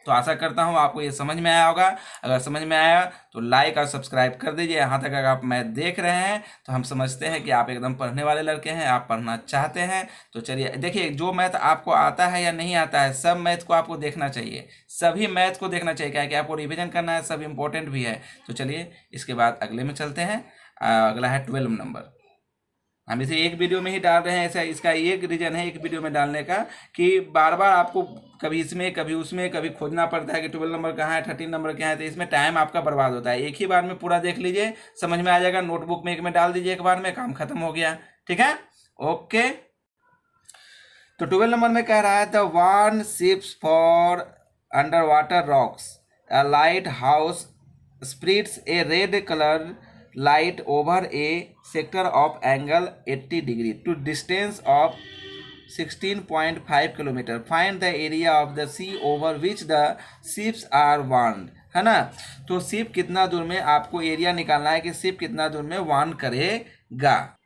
तो आशा करता हूँ आपको ये समझ में आया होगा। अगर समझ में आया तो लाइक और सब्सक्राइब कर दीजिए। यहाँ तक अगर आप मैथ देख रहे हैं तो हम समझते हैं कि आप एकदम पढ़ने वाले लड़के हैं, आप पढ़ना चाहते हैं। तो चलिए देखिए, जो मैथ आपको आता है या नहीं आता है, सब मैथ को आपको देखना चाहिए, सभी मैथ को देखना चाहिए, क्या कि आपको रिविजन करना है, सब इम्पोर्टेंट भी है। तो चलिए इसके बाद अगले में चलते हैं। अगला है 12 नंबर। हम इसे एक वीडियो में ही डाल रहे हैं, ऐसा इसका एक रीजन है एक वीडियो में डालने का, कि बार बार आपको कभी इसमें कभी उसमें कभी खोजना पड़ता है कि 12 नंबर कहाँ है, 13 नंबर कहाँ है। तो इसमें टाइम आपका बर्बाद होता है। एक ही बार में पूरा देख लीजिए, समझ में आ जाएगा। नोटबुक में एक में डाल दीजिए, एक बार में काम खत्म हो गया, ठीक है। ओके, तो 12 नंबर में कह रहा है the one ships for under water rocks a light house स्प्रिट्स A red colour light over a sector of angle 80 degree to distance of 16.5 kilometer. Find the area of the sea over which the ships are warned, है ना। तो ship कितना दूर में, आपको area निकालना है कि शिप कितना दूर में वार्न करेगा।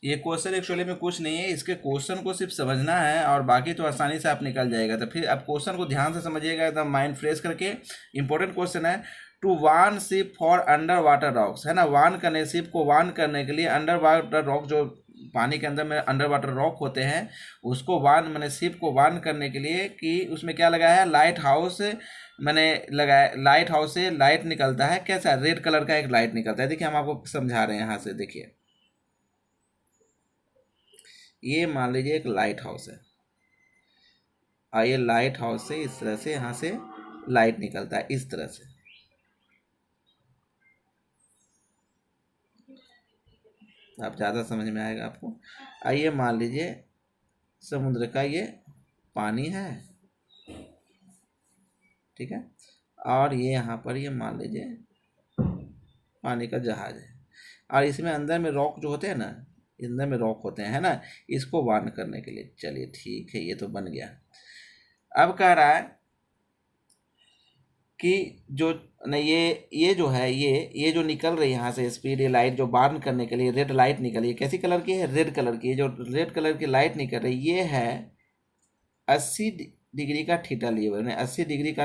ये क्वेश्चन एक्चुअली में कुछ नहीं है, इसके क्वेश्चन को सिर्फ समझना है और बाकी तो आसानी से आप निकल जाएगा। तो फिर आप क्वेश्चन को ध्यान से समझिएगा, एकदम माइंड फ्रेश करके। इंपॉर्टेंट क्वेश्चन है, to warn ship for under water rocks, है ना। वार्न करने, शिप को वार्न करने के लिए अंडर वाटर रॉक, जो पानी के अंदर में अंडर वाटर रॉक होते हैं, उसको वार्न मैंने शिप को वार्न करने के लिए कि उसमें क्या लगाया है, लाइट हाउस मैंने लगाया। लाइट हाउस से लाइट निकलता है, कैसा, रेड कलर का एक लाइट निकलता है। देखिए हम आपको समझा रहे हैं यहाँ से। देखिए ये मान लीजिए एक लाइट हाउस है, और ये लाइट हाउस से इस तरह से यहाँ से लाइट निकलता है, इस तरह से। आप ज़्यादा समझ में आएगा आपको। आइए मान लीजिए समुद्र का ये पानी है, ठीक है, और ये यहाँ पर ये मान लीजिए पानी का जहाज है, और इसमें अंदर में रॉक जो होते हैं ना, अंदर में रॉक होते हैं, है ना, इसको वार्न करने के लिए। चलिए ठीक है, ये तो बन गया। अब कह रहा है कि जो नहीं, ये जो है, ये जो निकल रही है यहाँ से स्पीड, ये लाइट जो वार्न करने के लिए रेड लाइट निकली है, कैसी कलर की है, रेड कलर की। जो रेड कलर की लाइट निकल रही ये है 80 डिग्री का थीटा लिए हुए, 80 डिग्री का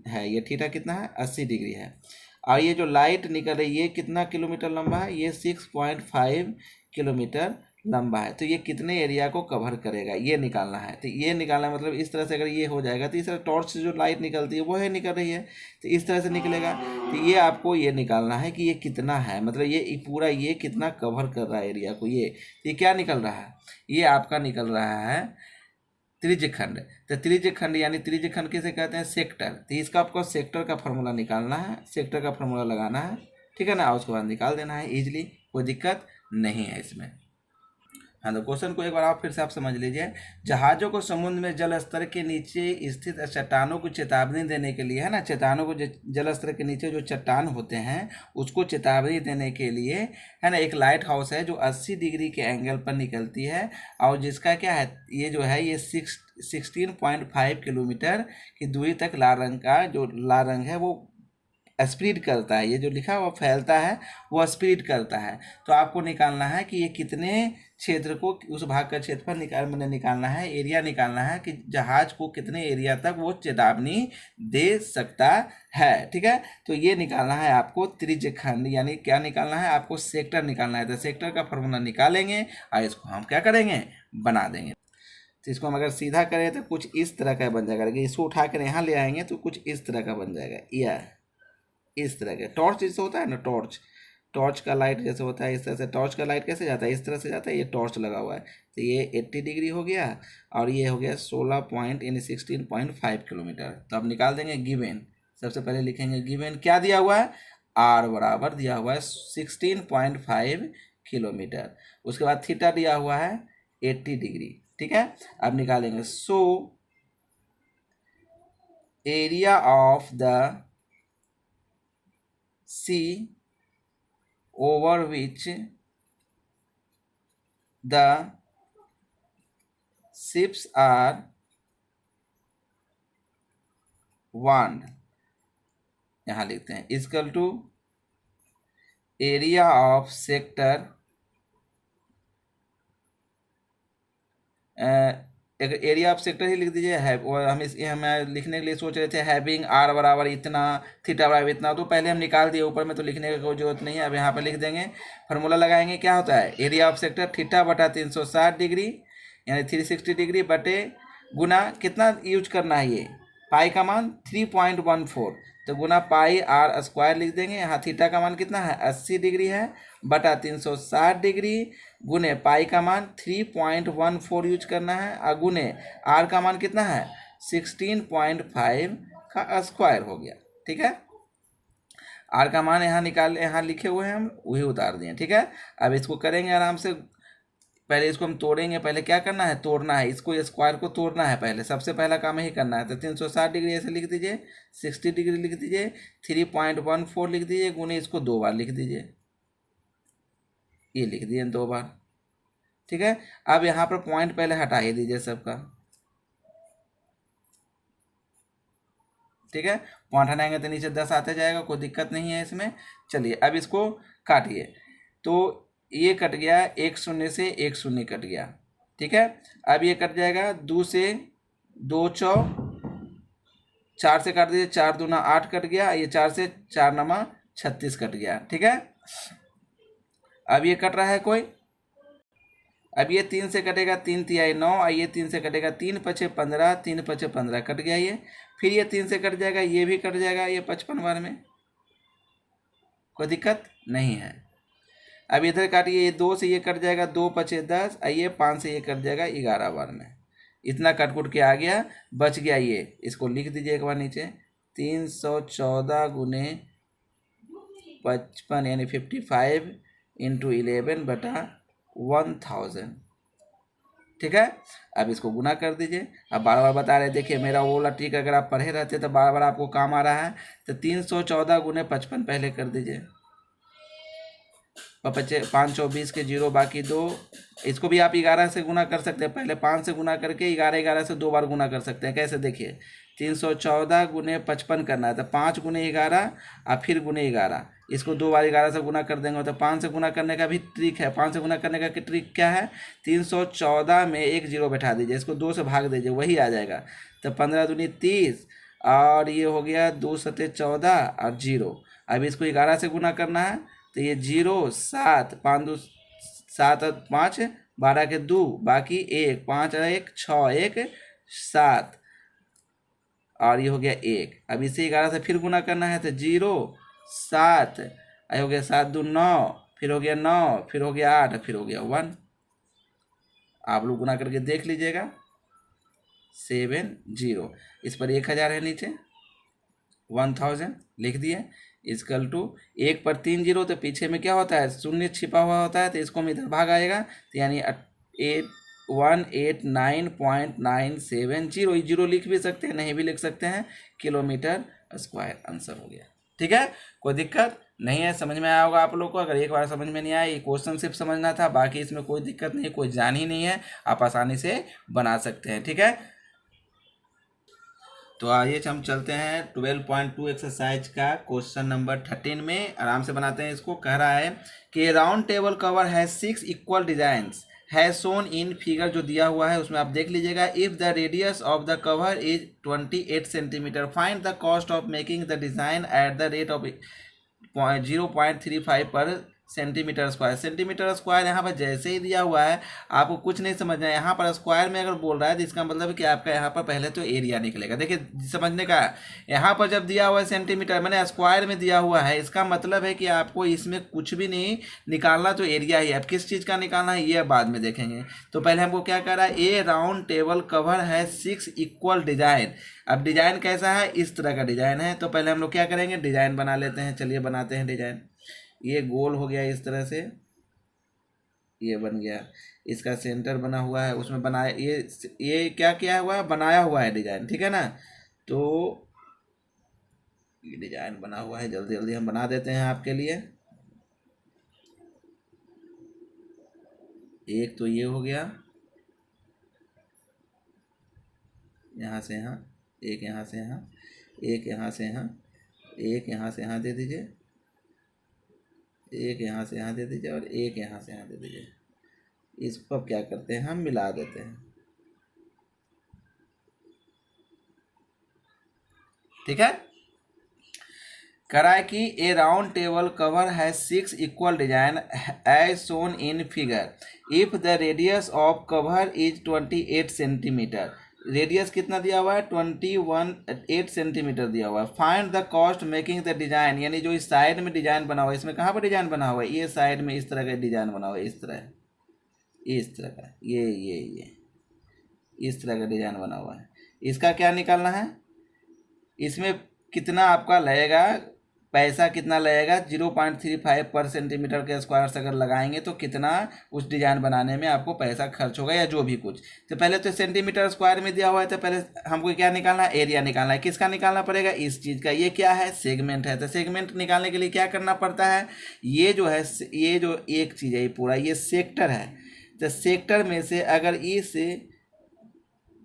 है ये थीटा, कितना है, 80 डिग्री है। और ये जो लाइट निकल रही है ये कितना किलोमीटर लंबा है, ये 6.5 किलोमीटर लंबा है। तो ये कितने एरिया को कवर करेगा, ये निकालना है। तो ये निकालना मतलब इस तरह से अगर ये हो जाएगा तो इस तरह टॉर्च से जो लाइट निकलती है वो है निकल रही है, तो इस तरह से निकलेगा। तो ये आपको ये निकालना है कि ये कितना है, मतलब ये पूरा ये कितना कवर कर रहा है एरिया को। ये क्या निकल रहा है, ये आपका निकल रहा है त्रिज्यखंड। तो त्रिज्यखंड यानी त्रिज्यखंड किसे कहते हैं, सेक्टर। तो इसका आपको सेक्टर का फॉर्मूला निकालना है, सेक्टर का फॉर्मूला लगाना है, ठीक है ना। उसके बाद निकाल देना है इजीली, कोई दिक्कत नहीं है इसमें। हाँ, तो क्वेश्चन को एक बार आप फिर से आप समझ लीजिए। जहाज़ों को समुद्र में जल स्तर के नीचे स्थित चट्टानों को चेतावनी देने के लिए, है ना, चट्टानों को जल स्तर के नीचे जो चट्टान होते हैं उसको चेतावनी देने के लिए, है ना, एक लाइट हाउस है जो 80 डिग्री के एंगल पर निकलती है और जिसका क्या है, ये जो है ये 16.5 किलोमीटर की दूरी तक लाल रंग का जो लाल रंग है वो स्प्रेड करता है। ये जो लिखा है वो फैलता है, वो स्प्रेड करता है। तो आपको निकालना है कि ये कितने क्षेत्र को, उस भाग का क्षेत्रफल मैंने निकालना है, एरिया निकालना है कि जहाज को कितने एरिया तक वो चेतावनी दे सकता है। ठीक है, तो ये निकालना है आपको त्रिज्यखंड, यानी क्या निकालना है आपको, सेक्टर निकालना है। तो सेक्टर का फॉर्मूला निकालेंगे और इसको हम क्या करेंगे, बना देंगे। तो इसको हम अगर सीधा करें तो कुछ इस तरह का बन जाएगा। इसको उठा कर यहाँ ले आएंगे तो कुछ इस तरह का बन जाएगा, या इस तरह के टॉर्च जैसे होता है ना, टॉर्च का लाइट जैसे होता है, इस तरह से टॉर्च का लाइट कैसे जाता है, इस तरह से जाता है। ये टॉर्च लगा हुआ है तो ये 80 डिग्री हो गया और ये हो गया 16.5 किलोमीटर। तो अब निकाल देंगे गिवन। सबसे पहले लिखेंगे गिवन, क्या दिया हुआ है, आर बराबर दिया हुआ है 16.5 किलोमीटर। उसके बाद थीटा दिया हुआ है 80 डिग्री। ठीक है, अब निकालेंगे। So area of the sea over which the ships are warned, यहाँ लिखते हैं equal to area of sector, एक एरिया ऑफ सेक्टर ही लिख दीजिए है। और हम लिखने के लिए सोच रहे थे हैविंग आर बराबर इतना, थीटा बराबर इतना, तो पहले हम निकाल दिए, ऊपर में तो लिखने की कोई जरूरत नहीं है। अब यहाँ पर लिख देंगे, फार्मूला लगाएंगे, क्या होता है, एरिया ऑफ सेक्टर थीटा बटा 360 डिग्री यानी 360 डिग्री बटे गुना कितना यूज करना है, ये पाई का मान 3.14, तो गुना पाई आर स्क्वायर लिख देंगे। यहाँ थीटा का मान कितना है 80 डिग्री है बटा 360 डिग्री गुने पाई का मान 3.14 यूज करना है और गुने आर का मान कितना है 16.5 का स्क्वायर हो गया। ठीक है, आर का मान यहाँ लिखे हुए हैं, हम वही उतार दिए। ठीक है, अब इसको करेंगे आराम से। पहले इसको हम तोड़ेंगे, पहले क्या करना है, तोड़ना है, इसको स्क्वायर को तोड़ना है, पहले सबसे पहला काम ही करना है। तो 360 डिग्री ऐसे लिख दीजिए, 60 डिग्री लिख दीजिए, 3.14 लिख दीजिए गुने इसको 2 बार लिख दीजिए, ये लिख दिए 2 बार। ठीक है, अब यहाँ पर पॉइंट पहले हटा ही दीजिए सबका। ठीक है, पॉइंट हटाएंगे तो नीचे 10 आते जाएगा, कोई दिक्कत नहीं है इसमें। चलिए अब इसको काटिए, तो ये कट गया, एक शून्य से एक शून्य कट गया। ठीक है, अब ये कट जाएगा 2 से 2 चौ 4 से काट दीजिए, 4 दूना 8 कट गया, ये 4 से 4 नमा 36 कट गया। ठीक है, अब ये कट रहा है कोई, अब ये 3 से कटेगा, 3 तिहाई 9, और ये 3 से कटेगा, 3 पचे 15, 3 पचे 15 कट गया ये। फिर ये 3 से कट जाएगा, ये भी कट जाएगा, ये 55 बार में, कोई दिक्कत नहीं है। अब इधर काटिए, ये 2 से ये कट जाएगा, 2 पचे 10, और ये 5 से ये कट जाएगा 11 बार में। इतना कट कुट के आ गया, बच गया ये, इसको लिख दीजिए एक बार नीचे, 314 गुने 55 यानी 55 इंटू 11 बटा 1000। ठीक है, अब इसको गुना कर दीजिए। अब बार बार बता रहे, देखिए मेरा वो वाला ट्रिक अगर आप पढ़े रहते तो बार बार आपको काम आ रहा है। तो 314 गुने 55 पहले कर दीजिए, 5 24 के 0 बाकी 2, इसको भी आप 11 से गुना कर सकते हैं। पहले 5 से गुना करके 11 से 2 बार गुना कर सकते हैं। कैसे, देखिए 314 गुने 55 करना है तो 5 गुने 11 और फिर गुने 11, इसको 2 बार 11 से गुना कर देंगे। तो 5 से गुना करने का भी ट्रिक है। 5 से गुना करने का ट्रिक क्या है, 314 में एक 0 बैठा दीजिए, इसको 2 से भाग दीजिए, वही आ जाएगा। तो 15 दूनी 30 और ये हो गया 2 सते 14 और 0। अब इसको 11 से गुना करना है तो ये 0 7 5 2 7 5 12 के 2 बाकी 1 5 1 6 1 7 और ये हो गया 1। अब इसे 11 से फिर गुना करना है तो 0 7 हो गया 7 2 9, फिर हो गया 9, फिर हो गया 8, फिर हो गया 1। आप लोग गुना करके देख लीजिएगा, 70। इस पर 1000 है, नीचे 1000 लिख दिए, इक्वल टू 1 पर 3 0, तो पीछे में क्या होता है, शून्य छिपा हुआ होता है, तो इसको हम इधर भाग आएगा, तो यानी 189.970, जीरो लिख भी सकते हैं, नहीं भी लिख सकते हैं, किलोमीटर स्क्वायर आंसर हो गया। ठीक है, कोई दिक्कत नहीं है, समझ में आया होगा आप लोग को। अगर एक बार समझ में नहीं आया, ये क्वेश्चन सिर्फ समझना था, बाकी इसमें कोई दिक्कत नहीं, कोई जान ही नहीं है, आप आसानी से बना सकते हैं। ठीक है, तो आइए हम चलते हैं 12.2 एक्सरसाइज का क्वेश्चन नंबर 13 में, आराम से बनाते हैं इसको। कह रहा है कि राउंड टेबल कवर है 6 इक्वल डिजाइंस है सोन इन फिगर, जो दिया हुआ है उसमें आप देख लीजिएगा। If the radius of the cover is 28 centimetre, find the cost of making the design at the rate of 0.35 पर सेंटीमीटर स्क्वायर। सेंटीमीटर स्क्वायर यहाँ पर जैसे ही दिया हुआ है, आपको कुछ नहीं समझना है। यहाँ पर स्क्वायर में अगर बोल रहा है तो इसका मतलब है कि आपका यहाँ पर पहले तो एरिया निकलेगा। देखिए समझने का, यहाँ पर जब दिया हुआ है सेंटीमीटर, मैंने स्क्वायर में दिया हुआ है, इसका मतलब है कि आपको इसमें कुछ भी नहीं निकालना, तो एरिया ही। अब किस चीज़ का निकालना है ये बाद में देखेंगे। तो पहले हमको क्या कह रहा है, ए राउंड टेबल कवर है 6 इक्वल डिजाइन। अब डिजाइन कैसा है, इस तरह का डिजाइन है। तो पहले हम लोग क्या करेंगे, डिजाइन बना लेते हैं। चलिए बनाते हैं डिजाइन। ये गोल हो गया इस तरह से, ये बन गया, इसका सेंटर बना हुआ है, उसमें बनाया, ये क्या किया हुआ है, बनाया हुआ है डिजाइन। ठीक है ना, तो ये डिजाइन बना हुआ है, जल्दी जल्दी हम बना देते हैं आपके लिए। एक तो ये हो गया, यहाँ से यहाँ, एक यहाँ से यहाँ, एक यहाँ से यहाँ, एक यहाँ से यहाँ दे दीजिए, एक यहाँ से यहाँ दे दीजिए, और एक यहाँ से यहाँ दे दीजिए। इसको अब क्या करते हैं, हम मिला देते हैं। ठीक है, करा है कि ए राउंड टेबल कवर है 6 equal design as shown in figure. If the radius of cover is 28 centimetre, radius कितना दिया हुआ है, 8 सेंटीमीटर दिया हुआ है। Find the cost making the design, यानी जो इस साइड में डिजाइन बना हुआ है, इसमें कहाँ पर डिजाइन बना हुआ है, ये साइड में इस तरह का डिजाइन बना हुआ है, इस तरह का, ये इस तरह का डिजाइन बना हुआ है। इसका क्या निकालना है, इसमें कितना आपका लगेगा, पैसा कितना लगेगा, 0.35 पर सेंटीमीटर के स्क्वायर से अगर लगाएंगे तो कितना उस डिजाइन बनाने में आपको पैसा खर्च होगा, या जो भी कुछ। तो पहले तो सेंटीमीटर स्क्वायर में दिया हुआ है, तो पहले हमको क्या निकालना है, एरिया निकालना है। किसका निकालना पड़ेगा, इस चीज़ का। ये क्या है, सेगमेंट है। तो सेगमेंट निकालने के लिए क्या करना पड़ता है, ये जो है, ये जो एक चीज़ है, ये पूरा ये सेक्टर है। तो सेक्टर में से अगर इस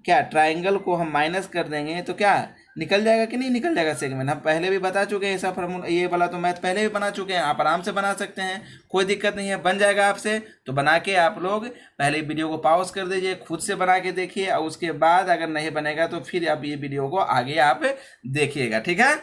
क्या ट्राइंगल को हम माइनस कर देंगे तो क्या निकल जाएगा कि नहीं निकल जाएगा सेगमेंट। हम पहले भी बता चुके हैं ऐसा फार्मूला, ये वाला तो मैथ पहले भी बना चुके हैं, आप आराम से बना सकते हैं, कोई दिक्कत नहीं है, बन जाएगा आपसे। तो बना के आप लोग पहले वीडियो को पॉज कर दीजिए, खुद से बना के देखिए, और उसके बाद अगर नहीं बनेगा तो फिर आप ये वीडियो को आगे आप देखिएगा। ठीक है,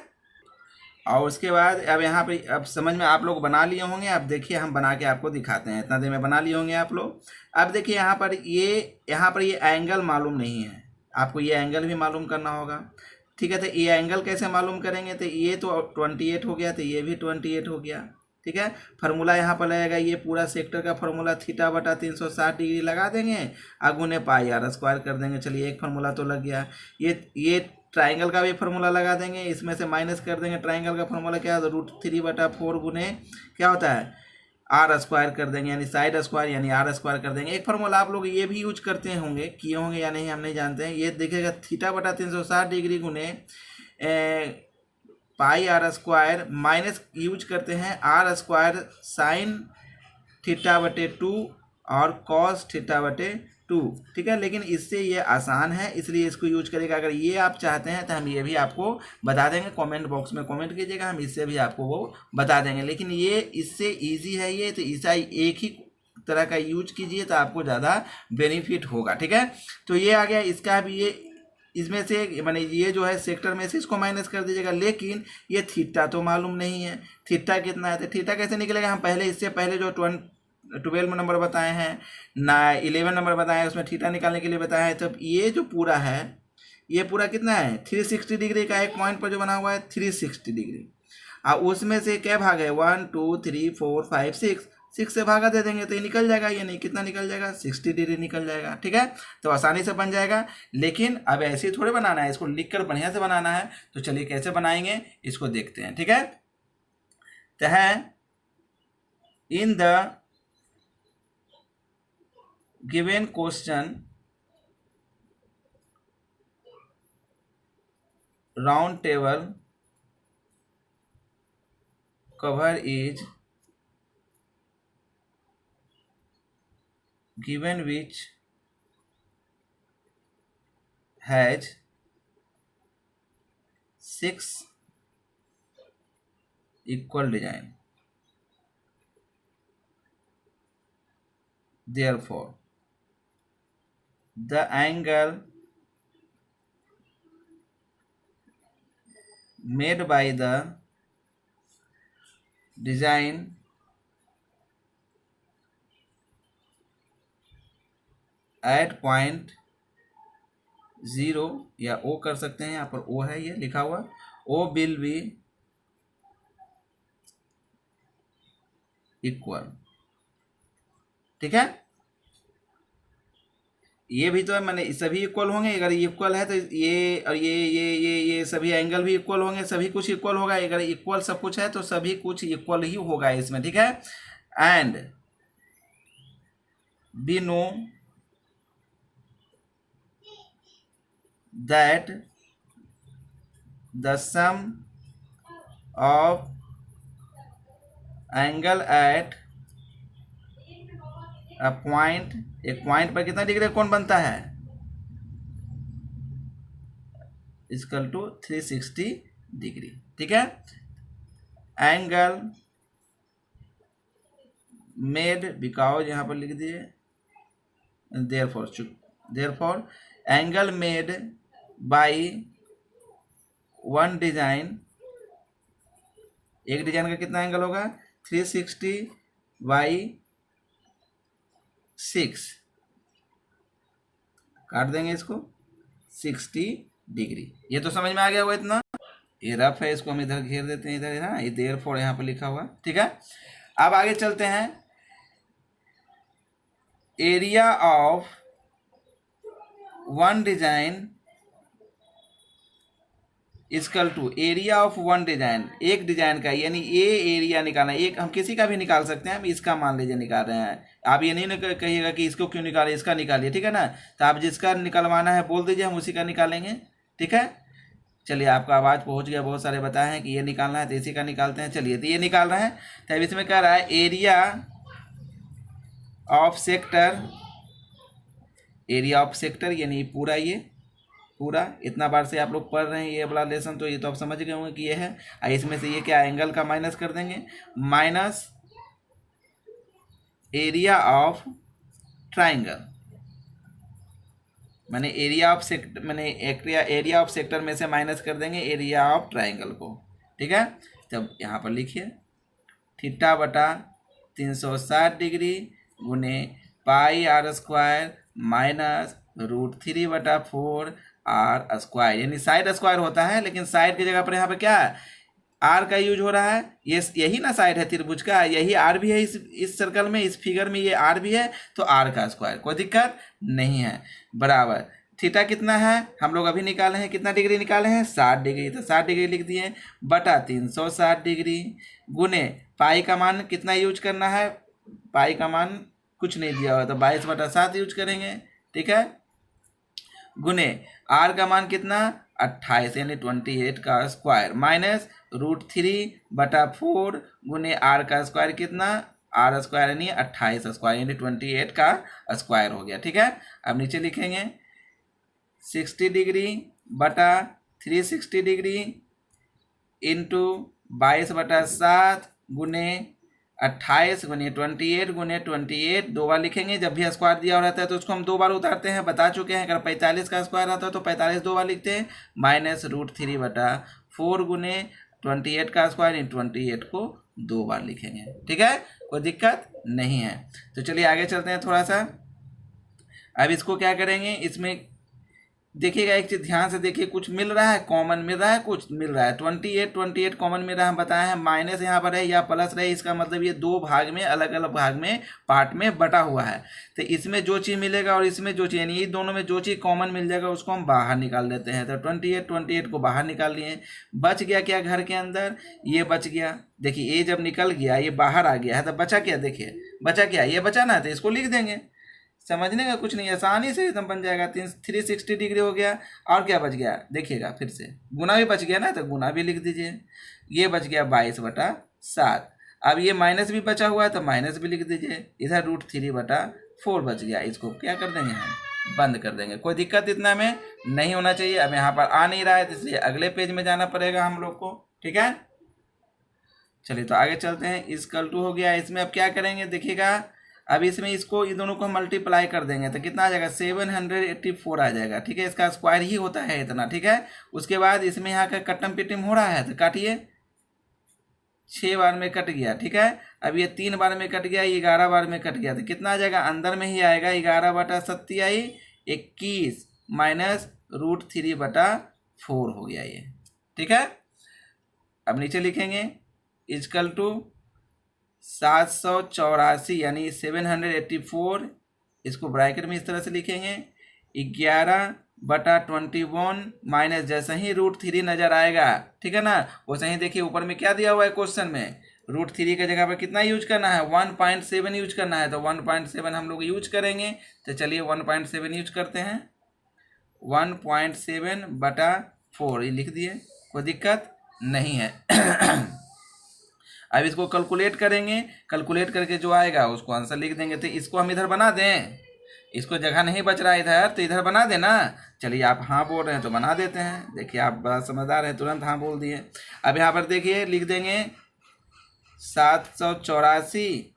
और उसके बाद अब यहाँ पे अब समझ में आप लोग बना लिए होंगे। अब देखिए हम बना के आपको दिखाते हैं, इतना देर में बना लिए होंगे आप लोग। अब देखिए यहाँ पर ये एंगल मालूम नहीं है, आपको ये एंगल भी मालूम करना होगा। ठीक है, तो ये एंगल कैसे मालूम करेंगे, तो ये तो 28 हो गया, तो ये भी 28 हो गया। ठीक है, फार्मूला यहाँ पर लगेगा, ये पूरा सेक्टर का फार्मूला θ/360 डिग्री लगा देंगे, अगुने पाई आर स्क्वायर कर देंगे। चलिए एक फार्मूला तो लग गया। ये ट्राइंगल का भी फार्मूला लगा देंगे, इसमें से माइनस कर देंगे। ट्राइंगल का फार्मूला क्या है, √3/4 गुने क्या होता है, आर स्क्वायर कर देंगे, यानी साइड स्क्वायर यानी आर स्क्वायर कर देंगे। एक फार्मूला आप लोग ये भी यूज करते होंगे, किए होंगे या नहीं हम नहीं जानते हैं। ये देखिएगा θ/360 डिग्री गुने pi R square, minus use करते हैं आर स्क्वायर साइन θ/2 और कॉस θ/2। ठीक है, लेकिन इससे ये आसान है, इसलिए इसको यूज करेगा। अगर ये आप चाहते हैं तो हम ये भी आपको बता देंगे, कमेंट बॉक्स में कमेंट कीजिएगा, हम इससे भी आपको वो बता देंगे। लेकिन ये इससे इजी है ये, तो इसका एक ही तरह का यूज कीजिए तो आपको ज़्यादा बेनिफिट होगा। ठीक है, तो ये आ गया, इसका भी ये इसमें से माने ये जो है सेक्टर में से इसको माइनस कर दीजिएगा। लेकिन ये थीटा तो मालूम नहीं है, थीटा कितना है, तो थीटा कैसे निकलेगा। हम पहले इससे पहले जो 12 नंबर बताए हैं ना, 11 नंबर बताए हैं, उसमें थीटा निकालने के लिए बताया है। तो ये जो पूरा है, ये पूरा कितना है, 360 डिग्री का, एक पॉइंट पर जो बना हुआ है 360 डिग्री। और उसमें से क्या भाग है, 1 2 3 4 5 6 से भागा दे देंगे तो ये निकल जाएगा। ये नहीं, कितना निकल जाएगा, 60 डिग्री निकल जाएगा। ठीक है, तो आसानी से बन जाएगा। लेकिन अब ऐसे ही थोड़े बनाना है, इसको लिखकर बढ़िया से बनाना है। तो चलिए कैसे बनाएंगे इसको देखते हैं। ठीक है, तो है in the given question round table cover is given which has 6 equal design. Therefore, the angle made by the design at point 0 या O कर सकते हैं, यहाँ पर O है ये लिखा हुआ, O will be इक्वल। ठीक है, ये भी तो है, मैंने सभी इक्वल होंगे। अगर इक्वल है तो ये और ये सभी एंगल भी इक्वल होंगे, सभी कुछ इक्वल होगा। अगर इक्वल सब कुछ है तो सभी कुछ इक्वल ही होगा इसमें। ठीक है, and we know that the sum of angle at a point, एक पॉइंट पर कितना डिग्री कोण बनता है, इक्वल टू 360 डिग्री। ठीक है, एंगल मेड, बिकॉज यहां पर लिख दिए therefore angle made by one design, एक डिजाइन का कितना एंगल होगा, 360 बाई 6, काट देंगे इसको, 60 डिग्री। ये तो समझ में आ गया होगा इतना। ये रफ है, इसको हम इधर घेर देते हैं, इधर ना, ये देयरफॉर यहाँ पर लिखा हुआ। ठीक है, अब आगे चलते हैं। Area of one design equal to area of one design, एक डिजाइन का, यानी ये एरिया निकालना, एक हम किसी का भी निकाल सकते हैं। हम इसका मान लीजिए निकाल रहे हैं, आप ये नहीं कहिएगा कि इसको क्यों निकाले, इसका निकालिए। ठीक है ना, तो आप जिसका निकलवाना है बोल दीजिए, हम उसी का निकालेंगे। ठीक है, चलिए, आपका आवाज़ पहुंच गया, बहुत सारे बताए हैं कि ये निकालना है तो इसी का निकालते हैं। चलिए, तो ये निकाल रहे हैं। तो अब इसमें कह रहा है area of sector, area of sector यानी पूरा, ये पूरा इतना बार से आप लोग पढ़ रहे हैं ये वाला लेसन, तो ये तो आप समझ गए होंगे कि ये है। इसमें से ये क्या, एंगल का माइनस कर देंगे, माइनस एरिया ऑफ ट्राइंगल, मैंने एरिया ऑफ सेक्टर, मैंने एरिया ऑफ सेक्टर में से माइनस कर देंगे एरिया ऑफ ट्राइंगल को। ठीक है, तब यहाँ पर लिखिए थीटा बटा 360 डिग्री गुने pi R square minus √3/4 R square, यानी साइड स्क्वायर होता है, लेकिन साइड की जगह पर यहाँ पे क्या है, आर का यूज हो रहा है। ये यही ना साइड है त्रिभुज का, यही आर भी है इस सर्कल में, इस फिगर में ये आर भी है, तो आर का स्क्वायर, कोई दिक्कत नहीं है, बराबर थीटा कितना है हम लोग अभी निकाले हैं, कितना डिग्री निकाले हैं, 60 डिग्री, तो 60 डिग्री लिख दिए बटा 360 डिग्री गुने पाई का मान कितना यूज करना है, पाई का मान कुछ नहीं दिया हुआ, तो 22/7 यूज करेंगे। ठीक है, गुने आर का मान कितना 28 यानी 28 का स्क्वायर माइनस √3/4 गुने आर का स्क्वायर कितना, आर स्क्वायर यानी 28 स्क्वायर यानी 28 का स्क्वायर हो गया। ठीक है, अब नीचे लिखेंगे 60 डिग्री बटा 360 डिग्री इंटू 22/7 गुने 28 गुने 28 गुने 28, दो बार लिखेंगे। जब भी स्क्वायर दिया रहता है तो उसको हम दो बार उतारते हैं, बता चुके हैं। अगर 45 का स्क्वायर आता है तो 45 दो बार लिखते हैं, माइनस √3/4 गुने 28 का स्क्वायर इन 28 को दो बार लिखेंगे। ठीक है, कोई दिक्कत नहीं है। तो चलिए आगे चलते हैं थोड़ा सा। अब इसको क्या करेंगे, इसमें देखिएगा एक चीज़ ध्यान से देखिए, कुछ मिल रहा है, कॉमन मिल रहा है, कुछ मिल रहा है। 28 कॉमन मिल रहा है, हम बताए हैं। माइनस यहाँ पर है या प्लस रहे, इसका मतलब ये दो भाग में, अलग अलग भाग में, पार्ट में बटा हुआ है। तो इसमें जो चीज़ मिलेगा और इसमें जो चीज़, यानी ये दोनों में जो चीज़ कॉमन मिल जाएगा उसको हम बाहर निकाल देते हैं। तो 28 को बाहर निकाल लिए, बच गया क्या घर के अंदर, ये बच गया। देखिए ये जब निकल गया, ये बाहर आ गया है, तो बचा क्या, देखिए बचा क्या, ये बचा ना, तो इसको लिख देंगे समझने का कुछ नहीं, आसानी से एकदम बन जाएगा। 360 डिग्री हो गया। और क्या बच गया देखिएगा, फिर से गुना भी बच गया ना, तो गुना भी लिख दीजिए। ये बच गया 22/7। अब ये माइनस भी बचा हुआ है तो माइनस भी लिख दीजिए। इधर √3/4 बच गया। इसको क्या कर देंगे हम, बंद कर देंगे। कोई दिक्कत इतना में नहीं होना चाहिए। अब यहाँ पर आ नहीं रहा है तो इसलिए अगले पेज में जाना पड़ेगा हम लोग को, ठीक है। चलिए तो आगे चलते हैं। इक्वल टू हो गया। इसमें अब क्या करेंगे देखिएगा, अब इसमें इसको इन दोनों को मल्टीप्लाई कर देंगे तो कितना आ जाएगा, 784 आ जाएगा, ठीक है। इसका स्क्वायर ही होता है इतना, ठीक है। उसके बाद इसमें यहाँ का कट्टम पिटम हो रहा है तो काटिए। 6 बार में कट गया, ठीक है। अब ये 3 बार में कट गया, ये 11 बार में कट गया तो कितना आ जाएगा, अंदर में ही आएगा 11/27 21 माइनस √3/4 हो गया ये, ठीक है। अब नीचे लिखेंगे इक्वल टू 784 यानी 784, इसको ब्रैकेट में इस तरह से लिखेंगे 11/21 माइनस जैसे ही √3 नजर आएगा, ठीक है ना, वैसे ही देखिए ऊपर में क्या दिया हुआ है क्वेश्चन में, √3 की जगह पर कितना यूज करना है, 1.7 यूज करना है। तो 1.7 हम लोग यूज करेंगे। तो चलिए 1.7 यूज करते हैं। 1.7/4 ये लिख दिए, कोई दिक्कत नहीं है। अब इसको कैलकुलेट करेंगे, कैलकुलेट करके जो आएगा उसको आंसर लिख देंगे। तो इसको हम इधर बना दें, इसको जगह नहीं बच रहा है इधर, तो इधर बना देना। चलिए आप हाँ बोल रहे हैं तो बना देते हैं। देखिए आप बड़ा समझदार हैं, तुरंत हाँ बोल दिए। अब यहाँ पर देखिए लिख देंगे 784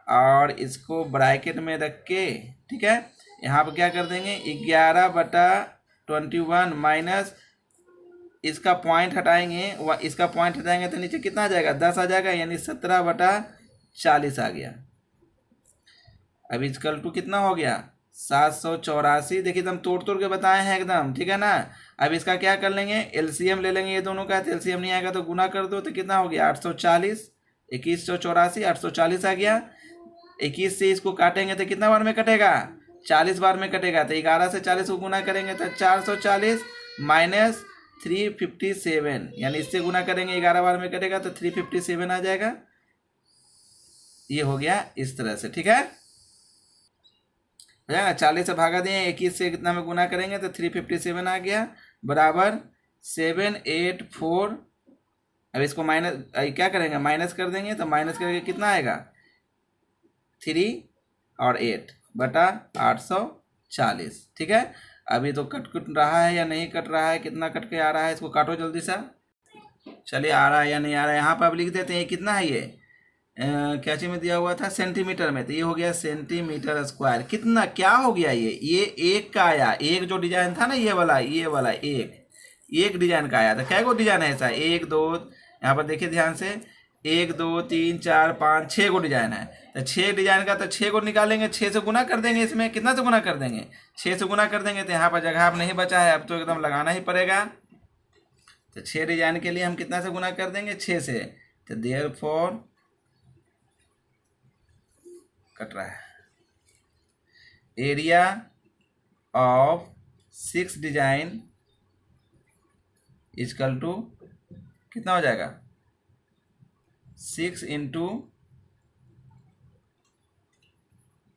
और इसको ब्रैकेट में रख के, ठीक है, यहाँ पर क्या कर देंगे 11/21 माइनस इसका पॉइंट हटाएंगे, इसका पॉइंट हटाएंगे तो नीचे कितना आ जाएगा, 10 आ जाएगा, यानी 17/40 आ गया। अब इक्वल टू कितना हो गया, 784। देखिए एकदम तोड़ तोड़ के बताए हैं एकदम, ठीक है ना। अब इसका क्या कर लेंगे, एलसीएम ले लेंगे ये दोनों का। तो एलसीएम नहीं आएगा तो गुना कर दो, तो कितना हो गया 840, 2184 840 आ गया। 21 से इसको काटेंगे तो कितना बार में कटेगा, 40 बार में कटेगा। तो 11 से 40 को गुना करेंगे तो 440 माइनस 357, यानी इससे गुना करेंगे 11 बार में कटेगा तो 357 आ जाएगा। ये हो गया इस तरह से, ठीक है। हो जाएगा, 40 से भागा दिए, 21 से कितना में गुना करेंगे तो 357 आ गया, बराबर 784। अब इसको माइनस क्या करेंगे, माइनस कर देंगे। तो माइनस करके कितना आएगा, 3 और 8/840, ठीक है। अभी तो कट रहा है या नहीं कट रहा है, कितना कट के आ रहा है, इसको काटो जल्दी सा। चलिए आ रहा है या नहीं आ रहा है, यहाँ पर अब लिख देते हैं कितना है ये, क्या चीज में दिया हुआ था, सेंटीमीटर में। तो ये हो गया सेंटीमीटर स्क्वायर। कितना क्या हो गया ये एक का आया, एक जो डिजाइन था ना ये वाला एक डिजाइन का आया था। क्या गो डिजाइन है ऐसा, 1 2, यहाँ पर देखिए ध्यान से, 1 2 3 4 5 6 गो डिजाइन है। तो 6 डिजाइन का तो 6 को निकालेंगे, 6 से गुना कर देंगे। इसमें कितना से गुना कर देंगे, 6 से गुना कर देंगे। तो यहाँ पर जगह अब नहीं बचा है, अब तो एकदम लगाना ही पड़ेगा। तो 6 डिजाइन के लिए हम कितना से गुना कर देंगे, 6 से। तो देयरफॉर कट रहा है, area of 6 design equal to कितना हो जाएगा, 6 इंटू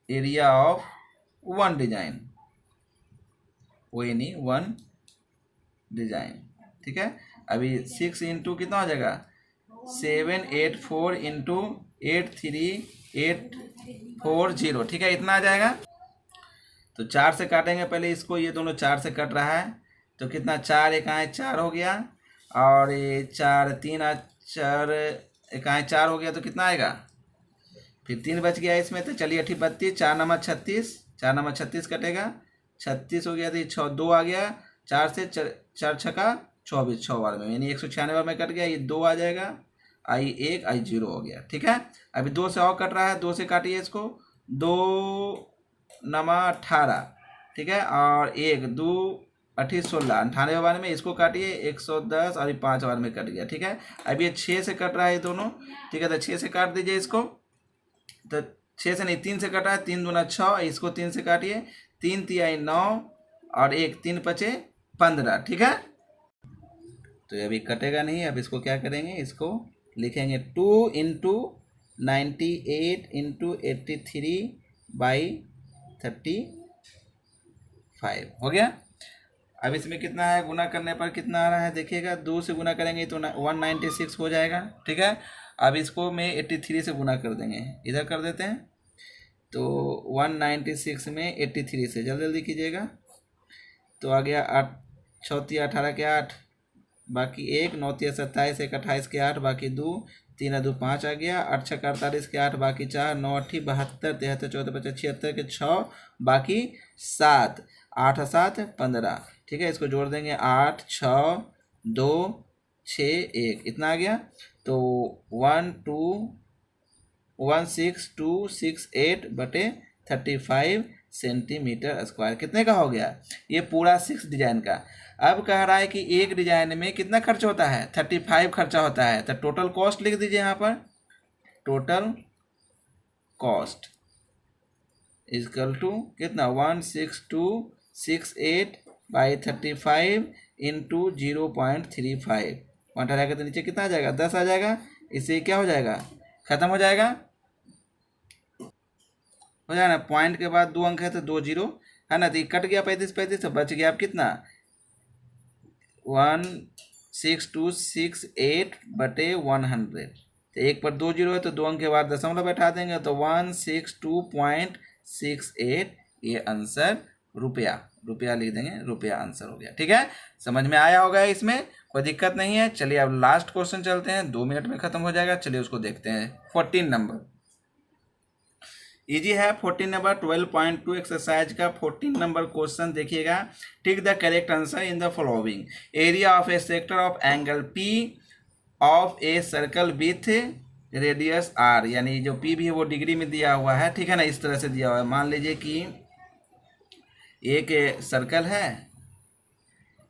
एरिया ऑफ 1 डिजाइन, वही नहीं 1 डिजाइन, ठीक है। अभी 6 इंटू कितना हो जाएगा, 784 इंटू 83840, ठीक है, इतना आ जाएगा। तो 4 से काटेंगे पहले इसको, ये दोनों 4 से कट रहा है तो कितना, 4 1 4 हो गया, और ये 4 3 4 1 4 हो गया तो कितना आएगा, फिर 3 बच गया इसमें। तो चलिए 8 32, 4 9 36, 4 9 36 कटेगा, 36 हो गया। तो ये 6 2 आ गया, 4 से 4 6 24, 6 बार में, यानी 196 बार में कट गया। ये 2 आ जाएगा, आई 1 आई 0 हो गया, ठीक है। अभी 2 से और कट रहा है, 2 से काटिए इसको, 2 9 18, ठीक है, और 1 2 28 16 98 बार में इसको काटिए, 110 और 5 बार में कट गया, ठीक है। अब ये 6 से कट रहा है ये दोनों, ठीक है। तो 6 से काट दीजिए इसको। तो 6 से नहीं, 3 से कट रहा है, 3 दूना 6, इसको 3 से काटिए, 3 3 9 और 1 3 5 15, ठीक है। तो ये अभी कटेगा नहीं। अब इसको क्या करेंगे, इसको लिखेंगे 2 इंटू 98 इंटू 83/4, 35 हो गया। अब इसमें कितना है, गुना करने पर कितना आ रहा है देखिएगा, 2 से गुना करेंगे तो 196 हो जाएगा, ठीक है। अब इसको मैं 83 से गुना कर देंगे, इधर कर देते हैं, तो 196 में 83 से जल्दी जल्दी कीजिएगा, तो आ गया 8 चौथी 18 के 8, बाकी 1 9 3 27 1 28 के 8, बाकी 2 3 2 5 आ गया, 8 6 48 के 8, बाकी 4 9 8 72 73 14 25 76 के 6, बाकी 7 8 7 15, ठीक है। इसको जोड़ देंगे 8 6 2 6 1, इतना आ गया, तो 16268/35 सेंटीमीटर स्क्वायर कितने का हो गया, ये पूरा 6 डिजाइन का। अब कह रहा है कि एक डिजाइन में कितना खर्च होता है, 35 खर्चा होता है, तो टोटल कॉस्ट लिख दीजिए यहाँ पर, टोटल कॉस्ट इजकल टू कितना 16268/35 इंटू 0.35, 1 हटाएगा तो नीचे कितना आ जाएगा, 10 आ जाएगा, इससे क्या हो जाएगा, खत्म हो जाएगा, हो जाएगा ना। पॉइंट के बाद 2 अंक है तो 2 0 है ना, तो ये कट गया 35 तो बच गया अब कितना 16268/100, तो 1 पर 2 0 है तो 2 अंक के बाद दशमलव बैठा देंगे, तो 162.68, ये आंसर रुपया लिख देंगे, रुपया आंसर हो गया, ठीक है। समझ में आया होगा, इसमें कोई दिक्कत नहीं है। चलिए अब लास्ट क्वेश्चन चलते हैं, 2 मिनट में खत्म हो जाएगा, चलिए उसको देखते हैं। 14 नंबर इजी है, 14 नंबर 12.2 एक्सरसाइज का 14 नंबर क्वेश्चन देखिएगा। Tick the correct answer in the following, area of a sector of angle p of a circle with radius r, यानी जो पी भी है वो डिग्री में दिया हुआ है, ठीक है ना, इस तरह से दिया हुआ है। मान लीजिए कि एक सर्कल है,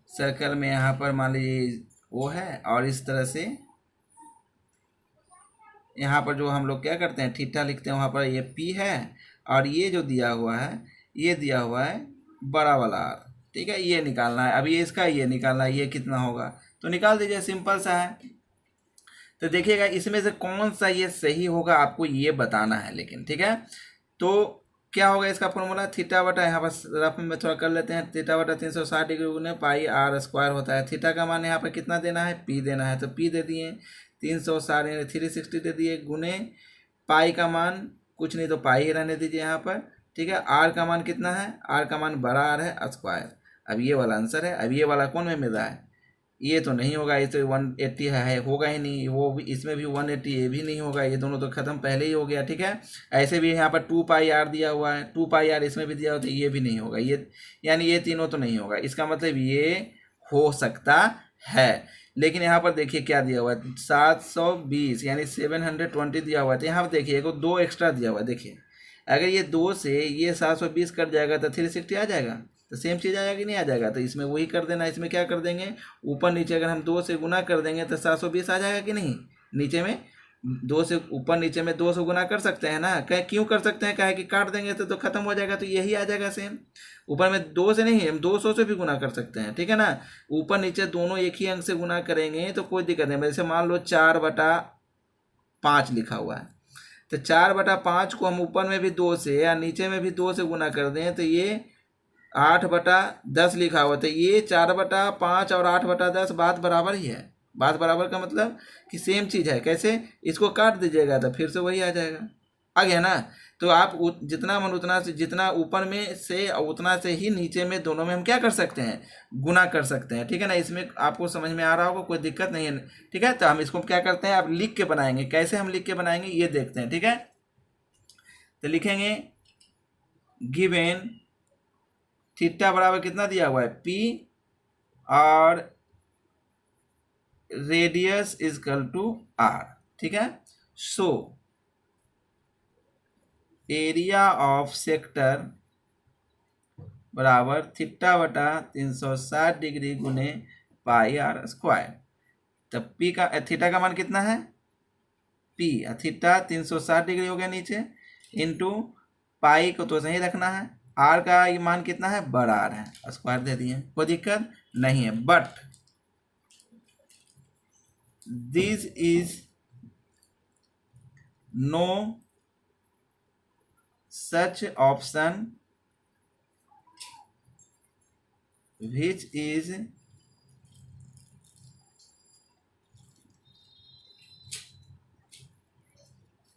सर्कल में यहाँ पर मान लीजिए वो है, और इस तरह से यहाँ पर जो हम लोग क्या करते हैं थीटा लिखते हैं, वहाँ पर ये पी है, और ये जो दिया हुआ है ये दिया हुआ है बड़ा वाला आर, ठीक है, ये निकालना है। अभी इसका ये निकालना है, ये कितना होगा, तो निकाल दीजिए, सिंपल सा है। तो देखिएगा इसमें से कौन सा ये सही होगा आपको ये बताना है, लेकिन ठीक है। तो क्या होगा इसका फॉर्मूला, थीटा बटा, यहाँ पर रफ में थोड़ा कर लेते हैं, थीटा बटा 360 डिग्री गुने पाई आर स्क्वायर होता है। थीटा का मान यहाँ पर कितना देना है, पी देना है, तो पी दे दिए, 360 360 दे दिए, गुने पाई का मान कुछ नहीं तो पाई ही रहने दीजिए यहाँ पर, ठीक है। आर का मान कितना है, आर का मान बड़ा आर है स्क्वायर, अब ये वाला आंसर है। अब ये वाला कौन में मिल रहा है, ये तो नहीं होगा, ये तो 180 है, होगा ही नहीं, वो भी इसमें भी 180, ये भी नहीं होगा, ये दोनों तो खत्म पहले ही हो गया, ठीक है। ऐसे भी यहाँ पर 2 पाई आर दिया हुआ है, 2 पाई आर इसमें भी दिया हुआ, तो ये भी नहीं होगा, ये यानी ये तीनों तो नहीं होगा। इसका मतलब ये हो सकता है, लेकिन यहाँ पर देखिए क्या दिया हुआ है, 720 यानी 720 दिया हुआ है, तो यहाँ पर देखिए एक 2 एक्स्ट्रा दिया हुआ है। देखिए अगर ये 2 से ये 720 कट जाएगा तो 360 आ जाएगा, तो सेम चीज़ आएगा कि नहीं आ जाएगा, तो इसमें वही कर देना। इसमें क्या कर देंगे, ऊपर नीचे अगर हम 2 से गुना कर देंगे तो 720 आ जाएगा कि नहीं, नीचे में 2 से ऊपर नीचे में 2 से गुना कर सकते हैं ना, कह क्यों कर सकते हैं, कहे कि काट देंगे तो खत्म हो जाएगा, तो यही आ जाएगा सेम। ऊपर में 2 से नहीं, हम 200 से भी गुना कर सकते हैं, ठीक है ना। ऊपर नीचे दोनों एक ही अंक से गुना करेंगे तो कोई दिक्कत नहीं। जैसे मान लो 4/5 लिखा हुआ है, तो 4/5 को हम ऊपर में भी 2 से या नीचे में भी 2 से गुना कर दें तो ये 8/10 लिखा हुआ, तो ये 4/5 और 8/10 बात बराबर ही है। बात बराबर का मतलब कि सेम चीज़ है। कैसे, इसको काट दीजिएगा तो फिर से वही आ जाएगा, आ गया ना। तो आप जितना मन उतना से, जितना ऊपर में से उतना से ही नीचे में, दोनों में हम क्या कर सकते हैं, गुना कर सकते हैं, ठीक है ना। इसमें आपको समझ में आ रहा होगा, कोई दिक्कत नहीं है, ठीक है। तो हम इसको क्या करते हैं, आप लिख के बनाएंगे, कैसे हम लिख के बनाएंगे ये देखते हैं, ठीक है। तो लिखेंगे गिवेन थीटा बराबर कितना दिया हुआ है, पी, और रेडियस इजकल टू आर, ठीक है। सो एरिया ऑफ सेक्टर बराबर थीटा बटा 360 डिग्री गुने पाई आर स्क्वायर। तब पी का, थीटा का मान कितना है, पी, थीटा 360 डिग्री हो गया नीचे, इंटू पाई को तो सही रखना है, आर का ये मान कितना है, बड़ा आर है, स्क्वायर दे दिए, कोई दिक्कत नहीं है। But this is no such option which is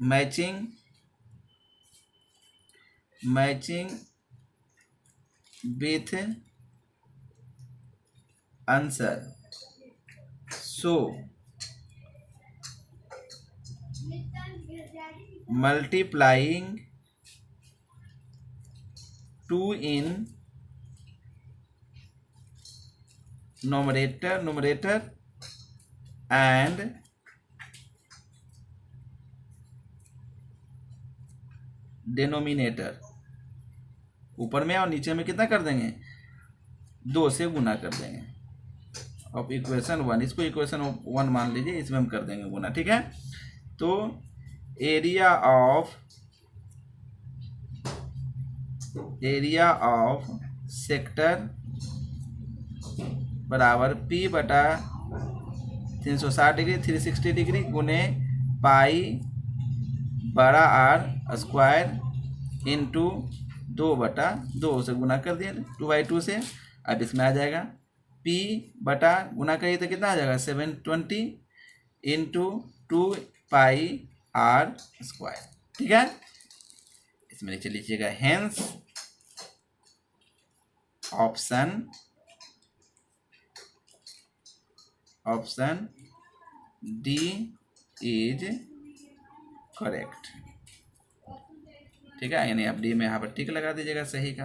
matching with answer. So multiplying 2 in numerator and denominator, ऊपर में और नीचे में कितना कर देंगे, 2 से गुना कर देंगे। अब इक्वेशन 1, इसको इक्वेशन 1 मान लीजिए, इसमें हम कर देंगे गुना, ठीक है। तो एरिया ऑफ सेक्टर बराबर P बटा 360 डिग्री 360 डिग्री गुने पाई बड़ा R स्क्वायर इंटू 2/2 से गुना कर दिया 2/2 से। अब इसमें आ जाएगा P बटा गुना करिए तो कितना आ जाएगा 720 इंटू 2 पाई R स्क्वायर, ठीक है। इसमें नीचे लीजिएगा hence option D is correct, ठीक है। यानी आप डी में यहाँ पर टिक लगा दीजिएगा, सही का,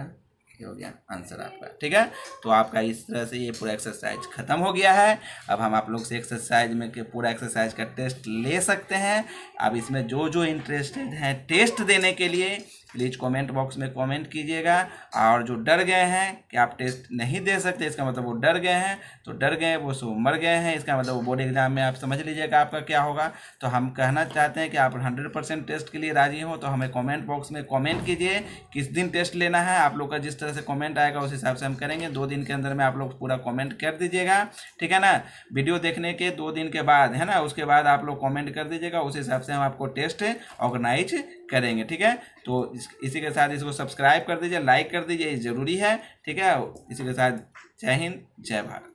ये हो गया आंसर आपका, ठीक है। तो आपका इस तरह से ये पूरा एक्सरसाइज खत्म हो गया है। अब हम आप लोग से एक्सरसाइज में के पूरा एक्सरसाइज का टेस्ट ले सकते हैं। अब इसमें जो इंटरेस्टेड हैं टेस्ट देने के लिए प्लीज़ कमेंट बॉक्स में कमेंट कीजिएगा। और जो डर गए हैं कि आप टेस्ट नहीं दे सकते, इसका मतलब वो डर गए हैं, तो डर गए वो सो मर गए हैं, इसका मतलब वो बोर्ड एग्जाम में आप समझ लीजिएगा आपका क्या होगा। तो हम कहना चाहते हैं कि आप 100% टेस्ट के लिए राजी हो तो हमें कमेंट बॉक्स में कमेंट कीजिए किस दिन टेस्ट लेना है। आप लोग का जिस तरह से कमेंट आएगा उस हिसाब से हम करेंगे। 2 दिन के अंदर में आप लोग पूरा कमेंट कर दीजिएगा, ठीक है ना। वीडियो देखने के 2 दिन के बाद, है ना, उसके बाद आप लोग कमेंट कर दीजिएगा, उस हिसाब से हम आपको टेस्ट ऑर्गेनाइज करेंगे, ठीक है। तो इसी के साथ इसको सब्सक्राइब कर दीजिए, लाइक कर दीजिए, ये ज़रूरी है, ठीक है। इसी के साथ जय हिंद, जय भारत।